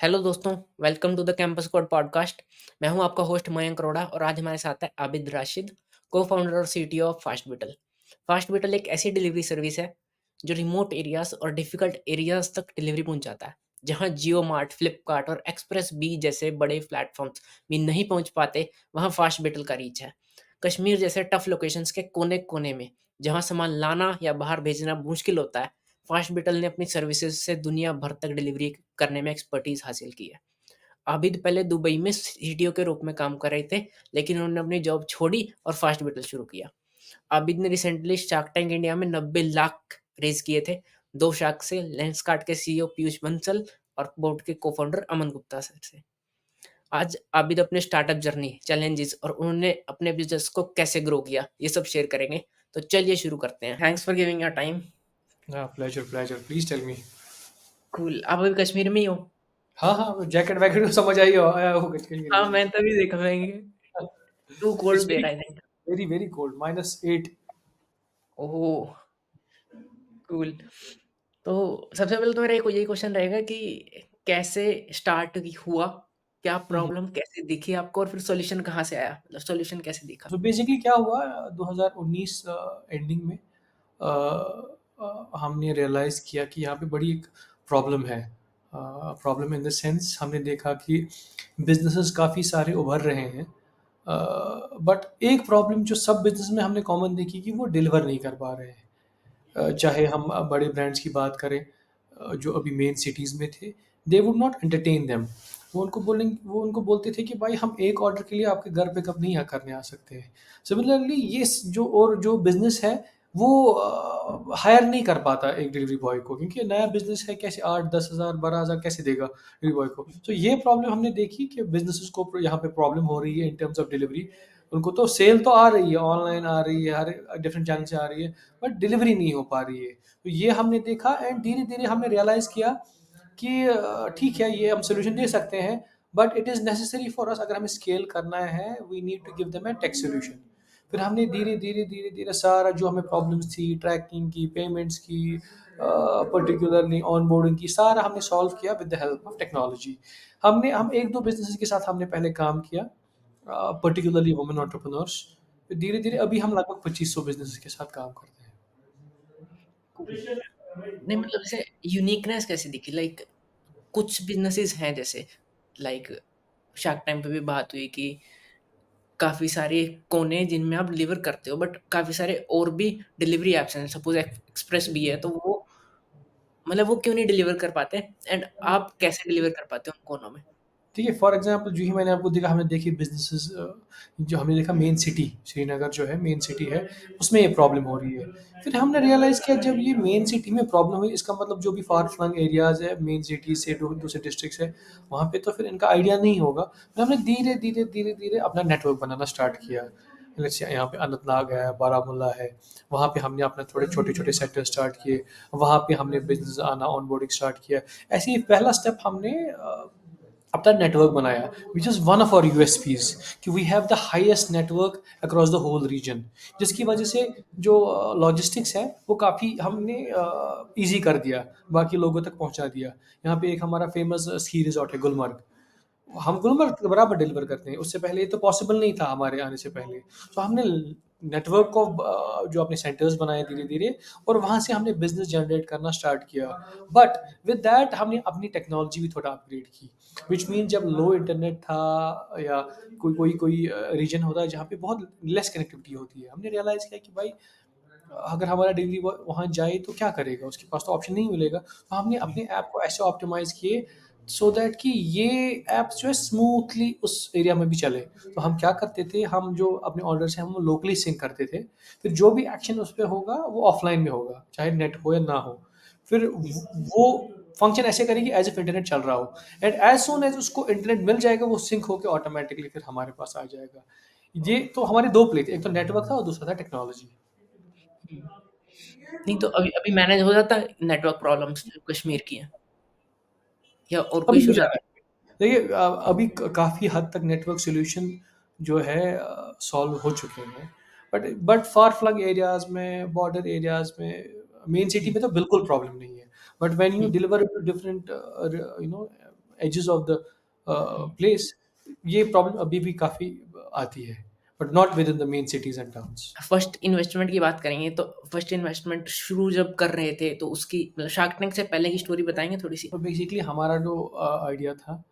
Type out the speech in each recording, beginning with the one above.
Hello दोस्तों, welcome to the campus code podcast. मैं हूं आपका होस्ट मयंक अरोड़ा और आज हमारे साथ है आबिद राशिद, को-फाउंडर और सीटीओ ऑफ फास्टबिटल। फास्टबिटल एक ऐसी डिलीवरी सर्विस है जो रिमोट एरियाज और डिफिकल्ट एरियाज तक डिलीवरी पहुंचाता है। जहां जियो मार्ट, फ्लिपकार्ट और एक्सप्रेस बी जैसे बड़े प्लेटफॉर्म्स भी नहीं पहुंच पाते, वहां फास्टबिटल का रीच है। कश्मीर जैसे टफ लोकेशंस के कोने-कोने में जहां सामान लाना या बाहर भेजना मुश्किल होता है, फास्टबिटल ने अपनी सर्विसेज से दुनिया भर तक डिलीवरी करने में एक्सपर्टीज हासिल की है। आबिद पहले दुबई में सीटीओ के रूप में काम कर रहे थे, लेकिन उन्होंने अपनी जॉब छोड़ी और फास्टबिटल शुरू किया। आबिद ने रिसेंटली शार्क टैंक इंडिया में 90 लाख रेज किए थे, दो शार्क से, लेंसकार्ट के सीईओ पीयूष बंसल और बोर्ड के को-फाउंडर अमन गुप्ता सर से। आज आबिद अपने स्टार्टअप जर्नी, चैलेंजेस और उन्होंने अपने बिजनेस को कैसे ग्रो किया, ये सब शेयर करेंगे। तो चलिए शुरू करते हैं। Thanks for giving your time. Pleasure pleasure please tell me. Cool. आप अभी कश्मीर में ही हो? हाँ हाँ, जैकेट वैकेट तो समझ आया हो कश्मीर के हाँ, लिए। मैं तभी देखा मैं too it's cold very there I think. Very very cold -8। Oh! Cool. तो सबसे पहले तो मेरा एक यही क्वेश्चन रहेगा कि कैसे स्टार्ट हुआ? क्या प्रॉब्लम कैसे दिखी आपको और फिर सॉल्यूशन कहाँ से आया? मतलब सॉल्यूशन कैसे दिखा? तो बेसिकली क्या हुआ 2019 एंडिंग में हमने रियलाइज़ किया कि यहाँ पे बड़ी एक प्रॉब्लम है। प्रॉब्लम इन द सेंस हमने देखा कि बिजनेसेस काफ़ी सारे उभर रहे हैं, बट एक प्रॉब्लम जो सब बिजनेस में हमने कॉमन देखी कि वो डिलीवर नहीं कर पा रहे हैं। चाहे हम बड़े ब्रांड्स की बात करें, जो अभी मेन सिटीज़ में थे, they would not entertain them. वो उनको बोलते थे कि भाई हम एक ऑर्डर के लिए आपके घर पिकअप नहीं करने आ सकते हैं। सिमिलरली जो बिज़नेस है वो हायर नहीं कर पाता एक डिलीवरी बॉय को, क्योंकि नया बिज़नेस है, कैसे 8-10 हज़ार 12 हज़ार कैसे देगा डिलीवरी बॉय को। तो ये प्रॉब्लम हमने देखी कि बिज़नेसेस को यहाँ पे प्रॉब्लम हो रही है इन टर्म्स ऑफ डिलीवरी। उनको तो सेल तो आ रही है, ऑनलाइन आ रही है, हर डिफरेंट चैनल से आ रही है, बट डिलीवरी नहीं हो पा रही है। तो ये हमने देखा एंड धीरे-धीरे हमने रियलाइज़ किया कि ठीक है, ये हम सॉल्यूशन दे सकते हैं, but it is necessary for us, अगर हमें स्केल करना है, we need to give them a tech solution. फिर हमने धीरे-धीरे सारा जो हमें प्रॉब्लम्स थी, ट्रैकिंग की, पेमेंट्स की, पर्टिकुलरली ऑनबोर्डिंग की, सारा हमने सॉल्व किया with the help of technology. हम 1-2 बिज़नेसेस के साथ हमने पहले काम किया, पर्टिकुलरली वुमेन एंटरप्रेन्योर्स। फिर धीरे-धीरे अभी हम लगभग 2500 बिज़नेसेस के साथ काम करते हैं। नहीं मतलब जैसे यूनिकनेस कैसे दिखी? लाइक कुछ बिज़नेसेस हैं जैसे लाइक शार्क टाइम पे भी बात हुई कि काफ़ी सारे कोने जिनमें आप डिलीवर करते हो बट काफ़ी सारे और भी डिलीवरी ऐप्स हैं। सपोज़ एक्सप्रेस भी है तो वो मतलब वो क्यों नहीं डिलीवर कर पाते एंड आप कैसे डिलीवर कर पाते हो उन कोनों में? ठीक है, फॉर एग्ज़ाम्पल जो ही मैंने आपको देखा, हमने देखी बिज़नेसेस, जो हमने देखा मेन सिटी, श्रीनगर जो है मेन सिटी है, उसमें ये प्रॉब्लम हो रही है। फिर हमने रियलाइज़ किया जब ये मेन सिटी में प्रॉब्लम हुई, इसका मतलब जो भी फार फ्लंग एरियाज़ है, मेन सिटी से दूसरे डिस्ट्रिक्ट्स है, वहाँ पे तो फिर इनका आइडिया नहीं होगा। फिर हमने धीरे-धीरे अपना नेटवर्क बनाना स्टार्ट किया। लेट्स से यहाँ पे अनंतनाग है, बारामूला है, वहाँ पे हमने अपने थोड़े छोटे-छोटे सेक्टर स्टार्ट किए, वहाँ पे हमने बिज़नेस आना, ऑनबोर्डिंग स्टार्ट किया। ऐसे ही पहला स्टेप हमने अपना नेटवर्क बनाया, which is one of our USPs, कि we have the highest network across the whole region, जिसकी वजह से जो लॉजिस्टिक्स है वो काफ़ी हमने ईजी कर दिया, बाकी लोगों तक पहुंचा दिया। यहाँ पे एक हमारा फेमस स्की रिजॉर्ट है गुलमर्ग, हम गुलमर्ग के बराबर डिलीवर करते हैं, उससे पहले ये तो पॉसिबल नहीं था हमारे आने से पहले। तो हमने नेटवर्क को जो अपने सेंटर्स बनाए धीरे धीरे, और वहाँ से हमने बिजनेस जनरेट करना स्टार्ट किया। बट विद दैट हमने अपनी टेक्नोलॉजी भी थोड़ा अपग्रेड की, विच मीन जब लो इंटरनेट था, या कोई रीजन होता है जहाँ पे बहुत लेस कनेक्टिविटी होती है, हमने रियलाइज़ किया कि भाई अगर हमारा डिलीवरी बॉय वहाँ जाए तो क्या करेगा, उसके पास तो ऑप्शन नहीं मिलेगा। तो हमने अपने ऐप को ऐसे ऑप्टिमाइज़ किए सो दैट कि ये ऐप्स जो है स्मूथली उस एरिया में भी चले। तो हम क्या करते थे, हम जो अपने ऑर्डर्स हैं हम लोकली सिंक करते थे। फिर जो भी एक्शन उस पे होगा वो ऑफलाइन में होगा, चाहे नेट हो या ना हो। फिर वो फंक्शन ऐसे करेगी एज़ इफ इंटरनेट चल रहा हो, एंड एज़ सून एज़ उसको इंटरनेट मिल जाएगा वो सिंक होके ऑटोमैटिकली फिर हमारे पास आ जाएगा। ये तो हमारे 2 प्ले थे, एक तो नेटवर्क था और दूसरा था टेक्नोलॉजी। हुँ। नहीं तो अभी अभी मैनेज हो जाता है नेटवर्क प्रॉब्लम्स जो कश्मीर की हैं या और कोई अभी हो इश्यूज़ जा आते रहा है। देखिए, अभी काफ़ी हद तक नेटवर्क सॉल्यूशन जो है सॉल्व हो चुके हैं। बट फार फ्लंग एरियाज़ में, बॉर्डर एरियाज़ में, मेन सिटी हैं? में तो बिल्कुल प्रॉब्लम नहीं है। But when you um, deliver to different you know edges of the place, ये प्रॉब्लम अभी भी काफ़ी आती है, but not within the main cities and towns. First investment की बात करेंगे तो फर्स्ट इन्वेस्टमेंट शुरू जब कर रहे थे तो उसकी मतलब शार्क टैंक से पहले की स्टोरी बताएँगे थोड़ी-सी? तो बेसिकली हमारा जो आइडिया था,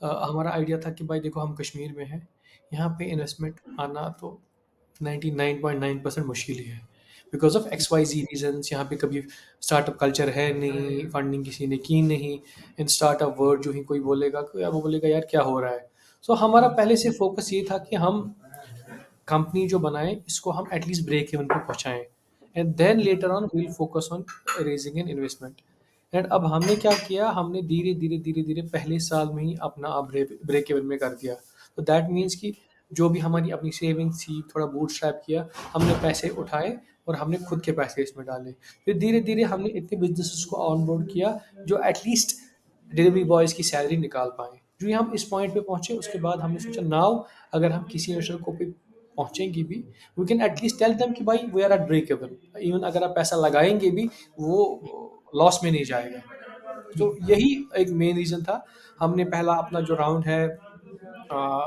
हमारा आइडिया था कि भाई देखो हम कश्मीर में हैं, यहाँ पे इन्वेस्टमेंट आना तो 99.9% मुश्किल ही है, because of um, X Y Z reasons. यहाँ पे कभी स्टार्टअप कल्चर है नहीं, फंडिंग किसी ने की नहीं। इन स्टार्टअप वर्ड जो ही कोई बोलेगा तो यार वो बोलेगा यार क्या हो रहा है। सो हमारा हुँ, पहले से फोकस ये था कि हम कंपनी जो बनाएं इसको हम एटलीस्ट ब्रेक इवन पे पहुंचाएं, and then um, later on we'll focus on raising an investment. And अब हमने क्या किया, हमने धीरे धीरे धीरे धीरे पहले साल में ही अपना ब्रेक इवन में कर दिया। तो दैट मीन्स कि जो भी हमारी अपनी सेविंग्स थी, थोड़ा बूटस्ट्रैप किया, हमने पैसे उठाए और हमने खुद के पैसे इसमें डाले। फिर धीरे धीरे हमने इतने बिजनेसेस को ऑन बोर्ड किया जो एटलीस्ट डिलीवरी बॉयज़ की सैलरी निकाल पाएँ। जो ही हम इस पॉइंट पे पहुँचे उसके बाद हमने सोचा नाउ अगर हम किसी इन्वेस्टर को पे पहुँचेंगे भी, we can at least tell them कि भाई we are at break even. Even अगर आप पैसा लगाएँगे भी वो लॉस में नहीं जाएगा। हुँ, तो यही एक मेन रीज़न था। हमने पहला अपना जो राउंड है,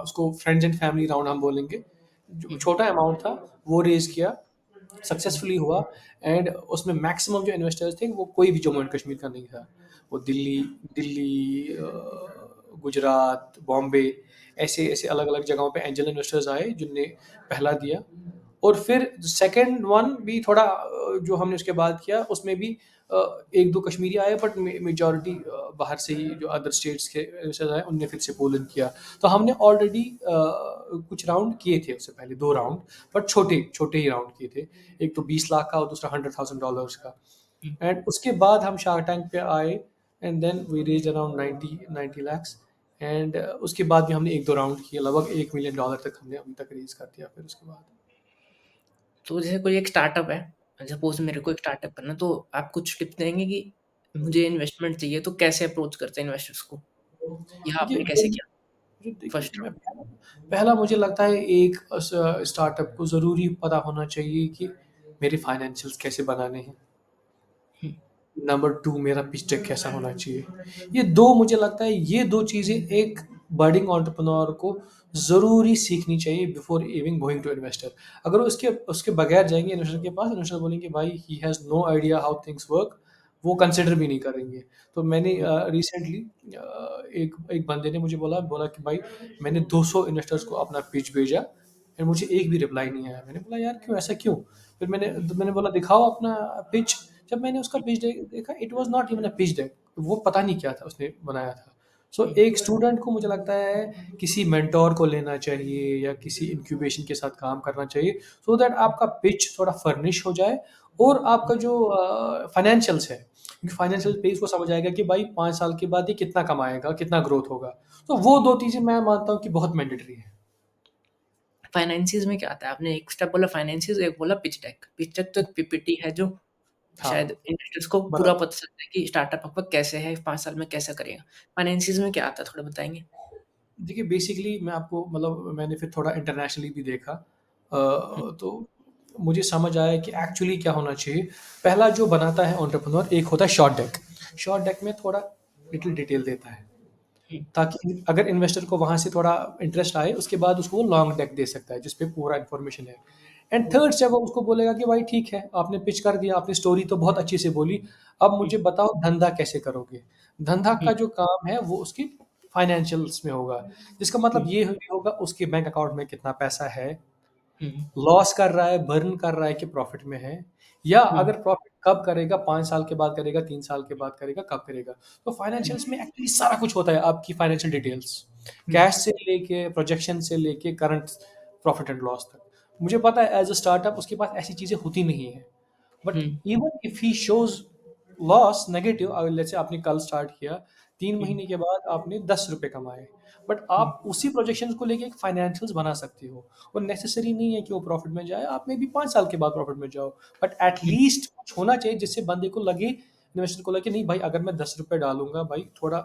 उसको फ्रेंड्स एंड फैमिली राउंड हम बोलेंगे। जो हुँ, छोटा अमाउंट था वो रेज़ किया, हुँ, सक्सेसफुली हुआ। एंड उसमें मैक्सिमम जो इन्वेस्टर्स थे वो कोई भी जम्मू एंड कश्मीर का नहीं था। वो दिल्ली दिल्ली गुजरात, बॉम्बे, ऐसे ऐसे अलग अलग जगहों पे एंजल इन्वेस्टर्स आए जिनने पहला दिया। और फिर सेकंड वन भी थोड़ा जो हमने उसके बाद किया उसमें भी एक दो कश्मीरी आए, बट मेजॉरिटी बाहर से ही जो अदर स्टेट्स के इन्वेस्टर्स आए उनने फिर से पोल इन किया। तो हमने ऑलरेडी कुछ राउंड किए थे उससे पहले, दो राउंड, बट छोटे छोटे ही राउंड किए थे। एक तो 20 लाख का और दूसरा $100,000 का। हुँ। एंड उसके बाद हम शार्क टैंक पे आए, and then we raise around 90 lakhs। And उसके बाद भी हमने एक दो राउंड किए, लगभग $1 million तक हमने अभी तक रेज कर दिया फिर उसके बाद। तो जैसे कोई एक स्टार्टअप है, सपोज़ मेरे को एक स्टार्टअप करना है, तो आप कुछ टिप्स देंगे कि मुझे इन्वेस्टमेंट चाहिए तो कैसे अप्रोच करते हैं इन्वेस्टर्स को? या देखिए आपने कैसे किया देखिए फर्स्ट मैं राउंड? पहला पहला मुझे लगता है एक स्टार्टअप को ज़रूरी पता होना चाहिए कि मेरे फाइनेंशियल्स कैसे बनाने हैं। हुँ, नंबर 2 मेरा पिच डेक कैसा होना चाहिए। ये 2 मुझे लगता है, ये 2 चीज़ें एक बडिंग एंटरप्रेन्योर को ज़रूरी सीखनी चाहिए before even going to investor. अगर वो उसके उसके बगैर जाएँगे इन्वेस्टर के पास, इन्वेस्टर बोलेंगे भाई he has no idea how things work, वो कंसिडर भी नहीं करेंगे। तो मैंने हुँ, रिसेंटली एक एक बंदे ने मुझे बोला बोला कि भाई मैंने 200 इन्वेस्टर्स को अपना पिच भेजा एंड मुझे एक भी रिप्लाई नहीं आया। मैंने बोला यार क्यों, ऐसा क्यों? फिर हुँ, मैंने बोला दिखाओ अपना पिच। जब मैंने उसका पिच डेक देखा, it was not even a pitch deck, वो पता नहीं क्या था उसने बनाया था। सो हुँ, एक स्टूडेंट को मुझे लगता है किसी मेंटर को लेना चाहिए या किसी इंक्यूबेशन के साथ काम करना चाहिए, सो दैट आपका पिच थोड़ा फर्निश हो जाए और हुँ, आपका जो फाइनेंशियल्स है, क्योंकि हुँ। फाइनेंशियल पे इसको समझ आएगा कि भाई 5 साल के बाद ये कितना कमाएगा, कितना ग्रोथ होगा। तो वो 2 चीज़ें मैं मानता हूँ कि बहुत मैंडेटरी है। फाइनेंसिस में क्या आता है? आपने एक स्टेप बोला फाइनेंसिस, एक बोला पिच डेक। पिच डेक तो एक पीपीटी है जो शायद हाँ, इन्वेस्टर्स को पूरा बराबर। पता चलता है कि स्टार्टअप आपका कैसे है, 5 साल में कैसा करेगा। फाइनेंसिस में क्या आता है थोड़ा बताएँगे? देखिए बेसिकली मैं आपको मतलब मैंने फिर थोड़ा इंटरनेशनली भी देखा, हुँ, तो मुझे समझ आया कि एक्चुअली क्या होना चाहिए। पहला जो बनाता है एंटरप्रेन्योर, एक होता है शॉर्ट डेक। शॉर्ट डेक में थोड़ा लिटिल डिटेल देता है हुँ, ताकि अगर इन्वेस्टर को वहाँ से थोड़ा इंटरेस्ट आए उसके बाद उसको वो लॉन्ग डेक दे सकता है जिस पे पूरा इन्फॉर्मेशन है। एंड हुँ, थर्ड स्टेप वो उसको बोलेगा कि भाई ठीक है आपने पिच कर दिया, आपने स्टोरी तो बहुत अच्छी से बोली, अब हुँ, मुझे बताओ धंधा कैसे करोगे। धंधा हुँ, का जो काम है वो उसकी फाइनेंशियल्स में होगा, जिसका मतलब हुँ, ये भी होगा उसके बैंक अकाउंट में कितना पैसा है, हुँ, लॉस कर रहा है, बर्न कर रहा है कि प्रॉफिट में है, या हुँ, अगर प्रॉफिट कब करेगा, 5 साल के बाद करेगा, 3 साल के बाद करेगा, कब करेगा। तो हुँ, फाइनेंशियल्स में एक्चुअली सारा कुछ होता है, आपकी फाइनेंशियल डिटेल्स, हुँ, कैश से लेके, प्रोजेक्शन से लेके करंट प्रॉफिट एंड लॉस तक। मुझे पता है एज़ अ स्टार्टअप उसके पास ऐसी चीज़ें होती नहीं है। But hmm, even if he shows loss negative, अगर लेट्स से आपने कल स्टार्ट किया, 3 हुँ, महीने के बाद आपने ₹10 कमाए, बट हुँ, आप उसी प्रोजेक्शंस को लेके एक फाइनेंशियल्स बना सकते हो। और नेसेसरी नहीं है कि वो प्रॉफिट में जाए, आप मेबी 5 साल के बाद प्रॉफिट में जाओ, बट एट हुँ, लीस्ट कुछ होना चाहिए जिससे बंदे को लगे, इन्वेस्टर को लगे नहीं भाई अगर मैं ₹10 डालूँगा भाई थोड़ा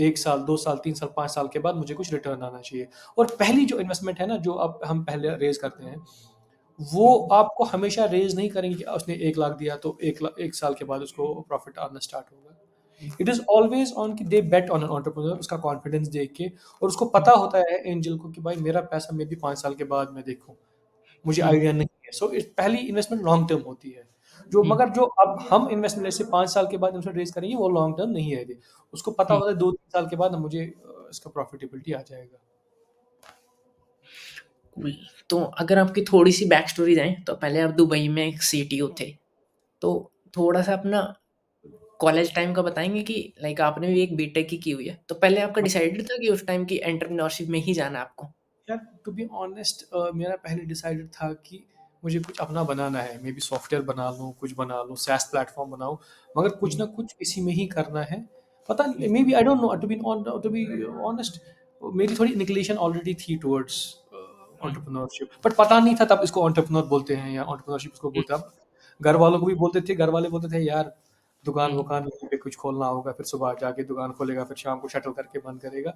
1 साल, 2 साल, 3 साल, 5 साल के बाद मुझे कुछ रिटर्न आना चाहिए। और पहली जो इन्वेस्टमेंट है ना, जो अब हम पहले रेज़ करते हैं, वो हुँ, आपको हमेशा रेज़ नहीं करेंगे कि उसने 1 लाख दिया तो 1 साल के बाद उसको प्रॉफ़िट आना स्टार्ट होगा। इट इज़ ऑलवेज़ ऑन कि दे बेट ऑन एन एंटरप्रेन्योर, उसका कॉन्फिडेंस देख के, और उसको पता होता है एंजल को कि भाई मेरा पैसा मे बी 5 साल के बाद मैं देखूँ, मुझे हुँ, आइडिया नहीं है। सो इस पहली इन्वेस्टमेंट लॉन्ग टर्म होती है। जो हुँ, मगर जो अब हम इन्वेस्टमेंट जैसे 5 साल के बाद इन्वेस्टमेंट रेज़ करेंगे, वो लॉन्ग टर्म नहीं है। उसको पता हुँ। होता है 2-3 साल के बाद मुझे इसका प्रॉफिटेबिलिटी आ जाएगा। कूल। तो अगर आपकी थोड़ी-सी बैक स्टोरी जाएँ, तो पहले आप दुबई में एक सीटीओ थे। तो थोड़ा-सा अपना कॉलेज टाइम का बताएँगे कि लाइक आपने भी एक बीटेक ही की हुई है। तो पहले आपका डिसाइडेड था कि उस टाइम की एंटरप्रेन्योरशिप में ही जाना है आपको? यार टू बी ऑनेस्ट मेरा पहले डिसाइडेड था कि मुझे कुछ अपना बनाना है, मे बी सॉफ्टवेयर बना लूँ, कुछ बना लूँ, सैस प्लेटफॉर्म बनाऊँ, मगर कुछ हुँ, ना कुछ इसी में ही करना है। पता नहीं, hmm, maybe I don't know, to be honest, मेरी थोड़ी इंक्लिनेशन ऑलरेडी थी टुवर्ड्स हुँ, एंटरप्रेन्योरशिप, बट पता नहीं था तब इसको एंटरप्रेन्योर बोलते हैं या एंटरप्रेन्योरशिप इसको हुँ, बोलते हैं। अब घर वालों को भी बोलते थे, घर वाले बोलते थे यार दुकान हुँ, वुकान यहीं पे कुछ खोलना होगा, फिर सुबह जाके दुकान खोलेगा, फिर शाम को शटल करके बंद करेगा।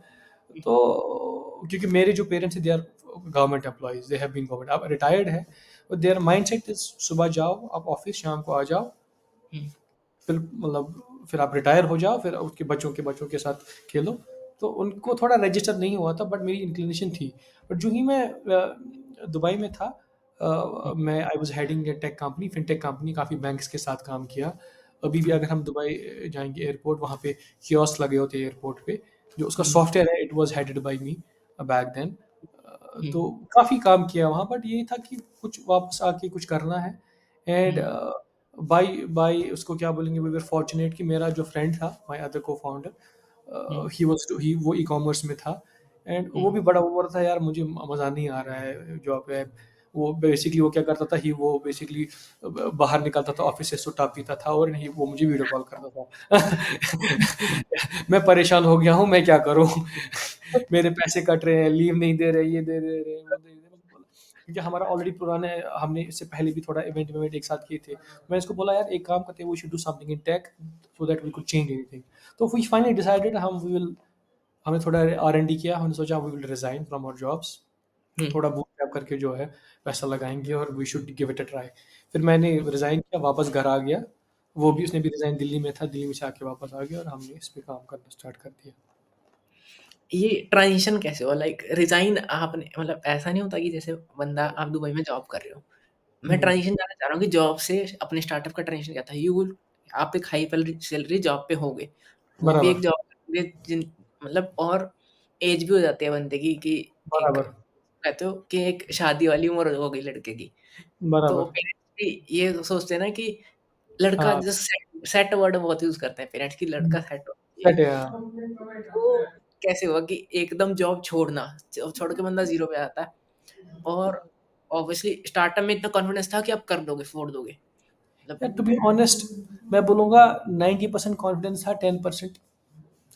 हुँ, तो क्योंकि मेरे जो पेरेंट्स हैं they are government employees, they have been government, अब रिटायर्ड है, देयर माइंडसेट इज सुबह जाओ आप ऑफिस, शाम को आ जाओ, हुँ, फिर मतलब फिर आप रिटायर हो जाओ, फिर उसके बच्चों के साथ खेलो। तो उनको थोड़ा रजिस्टर नहीं हुआ था, बट मेरी इंक्लिनेशन थी। बट जो ही मैं दुबई में था, हुँ, मैं I was heading A tech company, fintech company, काफ़ी बैंक्स के साथ काम किया। अभी भी हुँ, अगर हम दुबई जाएंगे एयरपोर्ट, वहाँ पे कियोस्क लगे होते हैं एयरपोर्ट पे, जो उसका हुँ, सॉफ्टवेयर है, it was headed by me back then. Hmm, तो काफ़ी काम किया वहाँ, बट यही था कि कुछ वापस आके कुछ करना है। एंड हुँ, बाय बाय उसको क्या बोलेंगे, वी वर फॉर्चुनेट कि मेरा जो फ्रेंड था, my other um, cofounder, he was he वो ई-कॉमर्स में था, एंड हुँ, वो भी बड़ा वो बोल रहा था यार मुझे मज़ा नहीं आ रहा है जॉब पे। वो बेसिकली वो क्या करता था, ही वो बेसिकली बाहर निकलता था ऑफिस से, सुट्टा पीता था, और नहीं वो मुझे वीडियो कॉल करता था। मैं परेशान हो गया हूँ, मैं क्या करूँ? मेरे पैसे कट रहे हैं, लीव नहीं दे रहे, ये दे रहे हैं, वो दे रहे हैं। क्योंकि हमारा ऑलरेडी पुराना है, हमने इससे पहले भी थोड़ा इवेंट एक साथ किए थे। मैं इसको बोला यार एक काम करते हैं, we should do something in tech so that we could change anything. तो वी फाइनली डिसाइडेड हमने थोड़ा R&D किया, हमने सोचा we will resign from our jobs, hmm, थोड़ा बूटस्ट्रैप करके जो है पैसा लगाएँगे, और we should give it a try. फिर मैंने रिज़ाइन किया, वापस घर आ गया। वो हुँ। भी, उसने भी रिज़ाइन दिल्ली में था, दिल्ली में से आके वापस आ गया, और हमने इस पे काम करना स्टार्ट कर दिया। ये ट्रांज़िशन कैसे हुआ? लाइक रिज़ाइन आपने मतलब ऐसा नहीं होता कि जैसे बंदा आप दुबई में जॉब कर रहे हो। मैं हुँ, ट्रांज़िशन जानना चाह रहा हूँ कि जॉब से अपने स्टार्टअप का ट्रांज़िशन क्या था? आप एक हाई सैलरी जॉब पे हो गए। वो भी एक बराबर, जॉब करोगे जिन मतलब और एज भी हो जाती है बंदे की कि एक बराबर, कहते हो कि एक शादी वाली उम्र हो गई लड़के की। तो बराबर। पेरेंट्स भी ये सोचते हैं ना कि लड़का हाँ, जैसे सेट सेट वर्ड बहुत यूज़ करते हैं पेरेंट्स कि लड़का सेट होना चाहिए। सेट है, हाँ। वो कैसे हुआ कि एकदम जॉब छोड़ना, छोड़ के बंदा ज़ीरो पे आता है और ऑब्वियसली स्टार्टअप में इतना कॉन्फिडेंस था कि आप कर दोगे, फोड़ दोगे। मतलब यार टू बी ऑनेस्ट, मैं बोलूँगा 90% कॉन्फिडेंस था, 10%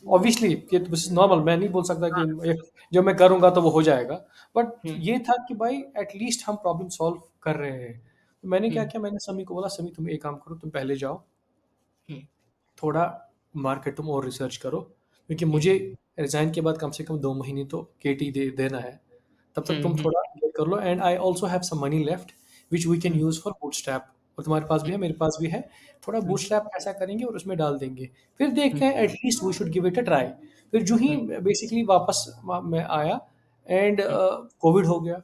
ऑब्वियसली ये तो दिस इज़ नॉर्मल, मैं नहीं बोल सकता कि हाँ, ये जो मैं करूँगा तो वो हो जाएगा। बट हुँ, ये था कि भाई एट लीस्ट हम प्रॉब्लम सॉल्व कर रहे हैं। तो मैंने क्या हुँ, किया, मैंने समी को बोला, "समी तुम एक काम करो, तुम पहले जाओ, हुँ, थोड़ा मार्केट तुम और रिसर्च करो, क्योंकि हुँ, मुझे रिज़ाइन के बाद कम से कम 2 महीने तो केटी दे देना है। तब तक हुँ, तुम हुँ, थोड़ा ये कर लो, and I also have some money left which we can hmm, use for bootstrap, और तुम्हारे पास भी है, मेरे पास भी है। थोड़ा हुँ, बूटस्ट्रैप ऐसा करेंगे और उसमें डाल देंगे। फिर हुँ, देखते हैं, at least we should give it a try." फिर जो ही हुँ, बेसिकली वापस मैं आया, एंड हुँ, कोविड हो गया,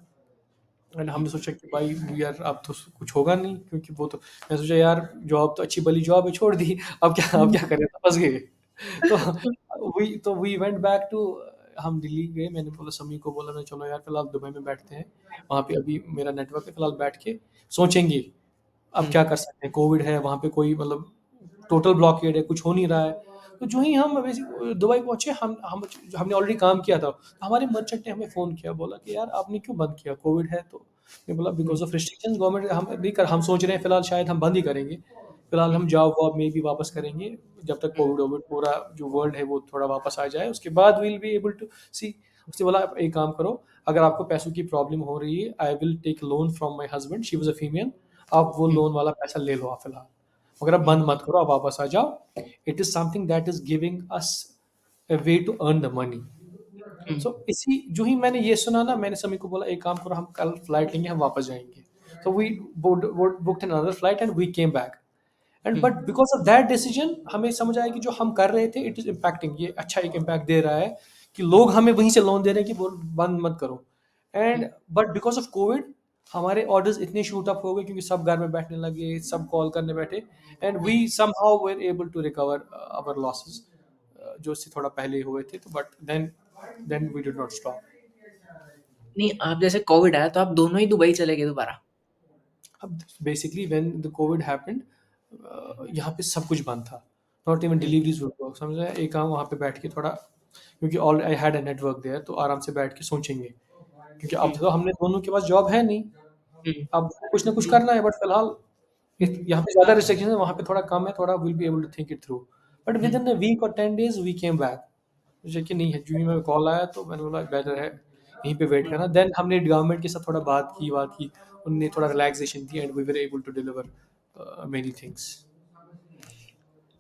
एंड हुँ, हमने सोचा कि भाई यार अब तो कुछ होगा नहीं, क्योंकि वो तो, मैं सोचा यार जॉब तो अच्छी भली जॉब है, छोड़ दी, अब क्या करें, तो फँस गए। तो वी वेंट बैक टू, हम दिल्ली गए, मैंने बोला, समी को बोला मैं, चलो यार फिलहाल दुबई में बैठते हैं, वहाँ पे अभी मेरा नेटवर्क है, फिलहाल बैठ के सोचेंगे अब हुँ, क्या कर सकते हैं। कोविड है वहाँ पे, कोई मतलब टोटल ब्लॉकेड है, कुछ हो नहीं रहा है। तो जो ही हम बेसिक दुबई पहुँचे, हम हमने ऑलरेडी काम किया था, तो हमारे मर्चेंट ने हमें फ़ोन किया, बोला कि यार आपने क्यों बंद किया, कोविड है तो। मैं बोला हुँ, बिकॉज़ ऑफ रिस्ट्रिक्शंस गवर्नमेंट, हम नहीं कर, हम सोच रहे हैं फिलहाल शायद हम बंद ही करेंगे। फिलहाल हुँ, हम जॉब वॉब में भी वापस करेंगे, जब तक हुँ, कोविड वोविड पूरा जो वर्ल्ड है वो थोड़ा वापस आ जाए, उसके बाद we will be able to see. उसने बोला आप एक काम करो, अगर आपको पैसों की प्रॉब्लम हो रही है, I will take loan from my husband, she was a female, आप वो हुँ, लोन वाला पैसा ले लो आप फिलहाल, मगर आप हुँ, बंद मत करो, आप वापस आ जाओ। It is something that is giving us a way to earn the money। हुँ, सो इसी जो ही मैंने ये सुना ना, मैंने समी को बोला एक काम करो, हम कल फ्लाइट लेंगे, हम वापस जाएंगे। तो we booked another flight and we came back, and um, but because of that decision हमें समझ आया कि जो हम कर रहे थे इट इज इम्पैक्टिंग, ये अच्छा एक इम्पैक्ट दे रहा है कि लोग हमें वहीं से लोन दे रहे हैं कि बोल बंद मत करो। Hmm, and but because of Covid हमारे ऑर्डर्स इतने शूट अप हो गए क्योंकि सब घर में बैठने लगे, सब कॉल करने बैठे, and um. We somehow were able to recover our losses जो इससे थोड़ा पहले हुए थे, तो but then we did not stop. नहीं, आप जैसे कोविड आया तो आप दोनों ही दुबई चले गए दोबारा? अब basically when the Covid happened यहाँ पे सब कुछ बंद था, not even hmm, deliveries would work, समझ रहे हैं? एक काम वहाँ पे बैठ के थोड़ा, क्योंकि all I had a network there, तो आराम से बैठ के सोचेंगे, क्योंकि अब हुँ, तो हमने दोनों के पास जॉब है नहीं, हुँ, अब कुछ ना कुछ हुँ, करना है, बट फिलहाल यहाँ पे ज़्यादा रिस्ट्रिक्शन है, वहाँ पे थोड़ा कम है, थोड़ा will be able to think it through, but with um, in a week और 10 डेज वी केम बैक। मुझे कि नहीं है, जो ही मेरा कॉल आया तो मैंने बोला बेटर है यहीं पे वेट करना, देन हमने गवर्नमेंट के साथ थोड़ा बात की, उनने थोड़ा रिलैक्सेशन दी and we were able to deliver many things.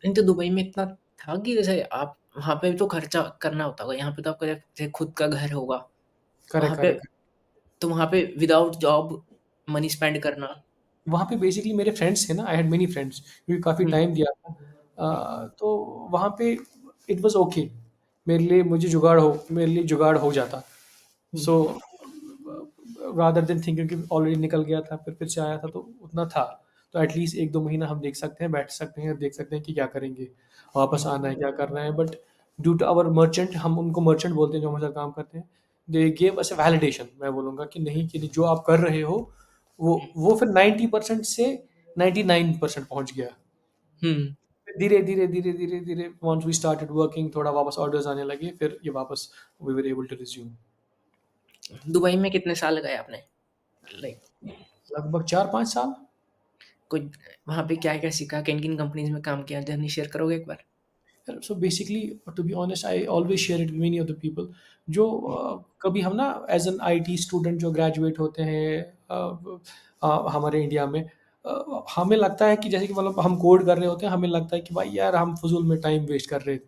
नहीं तो दुबई में इतना था कि जैसे आप वहाँ पे तो खर्चा करना होता होगा, यहाँ पे तो आपका जैसे खुद का घर होगा, करेक्ट वहाँ पे करेक्ट। तो वहाँ पे विदाउट जॉब मनी स्पेंड करना। वहाँ पे बेसिकली मेरे फ्रेंड्स थे ना, आई हैड मेनी फ्रेंड्स क्योंकि काफ़ी हुँ, टाइम दिया था, हुँ, तो वहाँ पे इट वाज ओके, मेरे लिए जुगाड़ हो जाता। हुँ, सो रादर देन थिंकिंग कि ऑलरेडी निकल गया था फिर से आया था तो उतना था, तो एटलीस्ट 1-2 महीना हम देख सकते हैं, बैठ सकते हैं, देख सकते हैं कि क्या करेंगे, वापस हुँ, आना है, क्या करना है। But due to our merchant, हम उनको मर्चेंट बोलते हैं जो हमारे साथ काम करते हैं, they gave us a validation, मैं बोलूँगा कि नहीं, कि जो आप कर रहे हो वो फिर 90% से 99% पहुँच गया। हुँ। धीरे धीरे धीरे धीरे धीरे वंस वी स्टार्टेड वर्किंग, थोड़ा वापस ऑर्डर्स आने लगे, फिर ये वापस we were able to resume. Dubai में कितने साल गए आपने? लाइक लगभग 4-5 साल। कुछ वहाँ पे क्या-क्या सीखा? किन-किन कंपनीज़ में काम किया? जर्नी शेयर करोगे एक बार? So basically to be honest I always share it with many of the people, जो हुँ, कभी हम ना एज एन आईटी स्टूडेंट जो ग्रेजुएट होते हैं हमारे इंडिया में, हमें लगता है कि जैसे कि मतलब हम कोड कर रहे होते हैं, हमें लगता है कि भाई यार हम फजूल में टाइम वेस्ट कर रहे थे।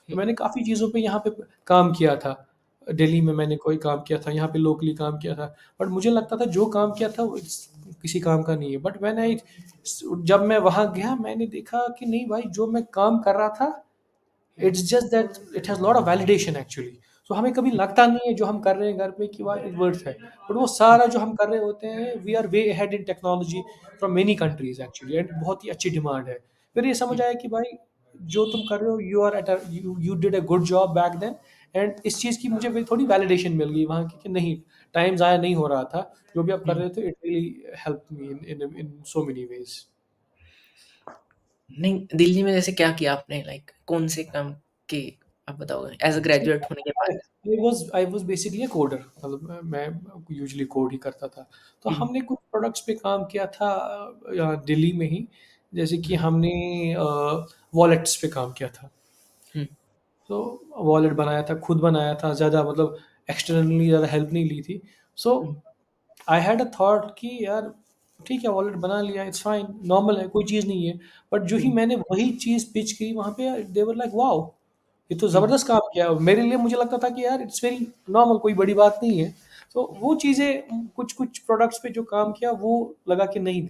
तो हुँ, मैंने काफ़ी चीज़ों पे यहाँ पे काम किया था। दिल्ली में मैंने कोई काम किया था, यहाँ पे लोकली काम किया था। बट मुझे लगता था जो काम किया था वो किसी काम का नहीं है। बट व्हेन आई जब मैं वहाँ गया मैंने देखा कि नहीं भाई, जो मैं काम कर रहा था hmm, it's just that it has lot of validation actually. सो हमें कभी लगता नहीं है जो हम कर रहे हैं घर पे कि वाह इट वर्थ है। बट वो हुँ, सारा जो हम कर रहे होते हैं, we are way ahead in technology from many countries actually, and बहुत ही अच्छी डिमांड है। फिर ये समझ हुँ, आया कि भाई जो तुम कर रहे हो, you are at you did a good job back then, and इस चीज़ की मुझे थोड़ी वैलिडेशन मिल गई वहाँ की कि नहीं, टाइम ज़ाया नहीं हो रहा था। जो भी आप कर हुँ। रहे थे it really helped me in so many ways. नहीं, दिल्ली में जैसे क्या किया आपने लाइक कौन से काम किए आप बताओगे? एज़ अ ग्रेजुएट होने के बाद? I was basically a coder, मतलब मैं यूजुअली कोड ही करता था। तो हुँ, हमने कुछ प्रोडक्ट्स पे काम किया था यहाँ दिल्ली में ही, जैसे कि हुँ, हमने वॉलेट्स पे काम किया था। हुँ, तो वॉलेट बनाया था, खुद बनाया था, ज़्यादा मतलब एक्सटर्नली ज़्यादा हेल्प नहीं ली थी। सो हुँ, आई हैड अ थॉट कि यार ठीक है, वॉलेट बना लिया, इट्स फाइन, नॉर्मल है, कोई चीज़ नहीं है। बट जो ही हुँ, मैंने वही चीज़ पिच की वहाँ पे, दे वर लाइक वॉव! ये तो हुँ, ज़बरदस्त काम किया। मेरे लिए मुझे लगता था कि यार इट्स वेरी नॉर्मल, कोई बड़ी बात नहीं है। तो वो चीज़ें कुछ-कुछ प्रोडक्ट्स पे जो काम किया वो लगा कि नहीं,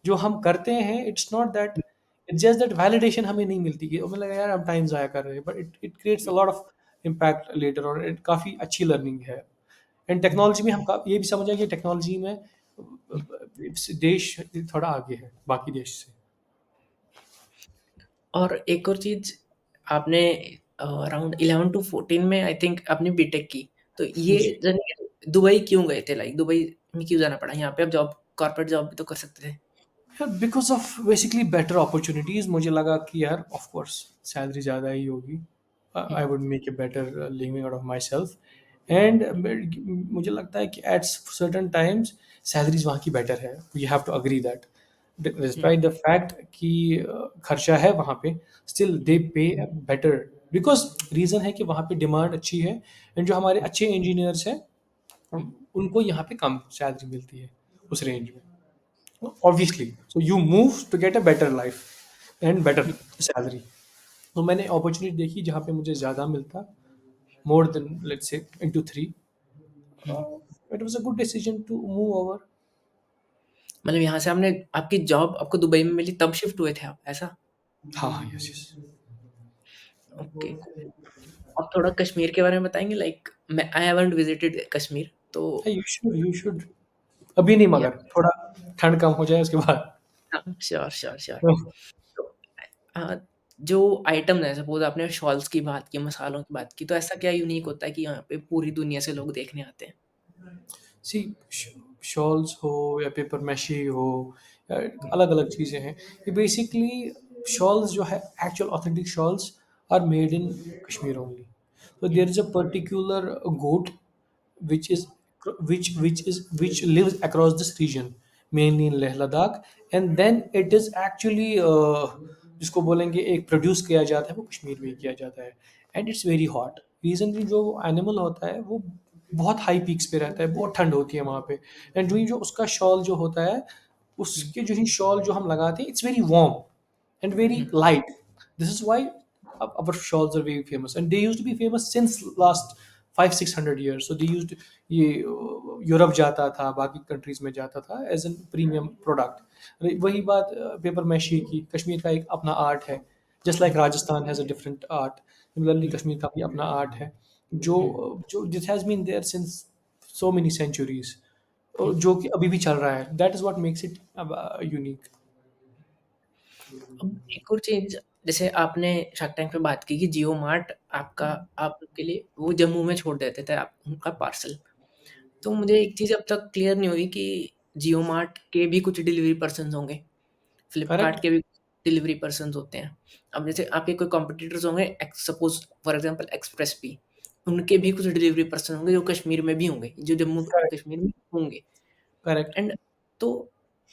जो हम करते हैं it's not that, it's just that validation हमें नहीं मिलती कि हमें लगा यार हम टाइम ज़ाया कर रहे हैं, but it it creates a lot of impact later, और इट काफ़ी अच्छी लर्निंग है। एंड हुँ, टेक्नोलॉजी में हम ये भी समझ आए कि टेक्नोलॉजी में हुँ। देश थोड़ा आगे है बाकी देश से। और एक और चीज़ आपने अराउंड 11 टू 14 में आई थिंक आपने बीटेक की। तो ये जी। जर्नी दुबई क्यों गए थे? लाइक दुबई में क्यों जाना पड़ा? यहाँ पे आप जॉब कॉर्पोरेट जॉब भी तो कर सकते थे। यार because of basically better opportunities, मुझे लगा कि यार ऑफ कोर्स सैलरी ज़्यादा ही होगी। Hmm, I would make a better living out of myself, and मुझे लगता है कि एट सर्टेन टाइम्स सैलरीज वहाँ की बेटर है, we have to agree that, um, despite the fact कि खर्चा है वहाँ पे, स्टिल दे हुँ, पे बेटर, बिकॉज रीज़न है कि वहाँ पे डिमांड अच्छी है, एंड जो हमारे अच्छे इंजीनियर्स हैं हुँ, उनको यहाँ पे कम सैलरी मिलती है उस रेंज में। Obviously, so you move to get a better life and better hmm, salary. तो मैंने अपॉर्चुनिटी देखी जहाँ पे मुझे ज़्यादा मिलता, more than let's say into 3, um. It was a good decision to move over. मतलब यहाँ से आपने आपकी जॉब आपको दुबई में मिली तब शिफ्ट हुए थे आप, ऐसा? हाँ, हाँ, यस, यस। ओके, आप थोड़ा कश्मीर के बारे में बताएँगे? लाइक मैं आई हैवंट विजिटेड कश्मीर, तो हाँ, यू शुड। अभी नहीं या मगर थोड़ा ठंड कम हो जाए उसके बाद। हाँ, श्योर, श्योर, श्योर। तो तो जो आइटम है, सपोज़ आपने शॉल्स की बात की, मसालों की बात की, तो ऐसा क्या यूनिक होता है कि यहाँ पे पूरी दुनिया से लोग देखने आते हैं? सी शॉल्स हो या पेपर मैशे हो या हुँ, अलग अलग चीज़ें हैं, ये बेसिकली शॉल्स जो है, actual authentic shawls are made in Kashmir only. तो hmm, there is a particular goat which is which lives across this region, mainly in Leh Ladakh, and then it is actually जिसको बोलेंगे एक produce किया जाता है, वो कश्मीर में ही किया जाता है, and it's very hot. Reason भी जो एनिमल होता है वो बहुत हाई पीक्स पे रहता है, बहुत ठंड होती है वहाँ पे, एंड जो उसका शॉल जो होता है, हुँ, उसके जो ही शॉल जो हम लगाते हैं, it's very warm and very hmm, light. This is why our shawls are very famous, and they used to be famous since last 500-600 years. So they used ये यूरोप जाता था, बाकी कंट्रीज में जाता था एज एन प्रीमियम प्रोडक्ट। वही बात paper meshy की, कश्मीर का एक अपना आर्ट है, just like um, Rajasthan has a different art, similarly um, Kashmir का भी अपना आर्ट है, जो हुँ, जो this has been there since so many centuries, um. जो कि अभी भी चल रहा है। That is what makes it unique. अब एक और चीज़, जैसे आपने शार्क टैंक पे बात की कि जियो मार्ट आपका आपके लिए वो जम्मू में छोड़ देते थे आप उनका पार्सल। तो मुझे एक चीज़ अब तक क्लियर नहीं हुई कि जियो मार्ट के भी कुछ डिलीवरी पर्सन्स होंगे, फ्लिपकार्ट करेक्ट। के भी डिलीवरी पर्सन्स होते हैं। अब जैसे आपके कोई कॉम्पिटिटर्स होंगे, सपोज़ फॉर एग्ज़ाम्पल एक्सप्रेस भी, उनके भी कुछ डिलीवरी पर्सन होंगे जो कश्मीर में भी होंगे, जो जम्मू करेक्ट। कश्मीर में होंगे। करेक्ट। एंड तो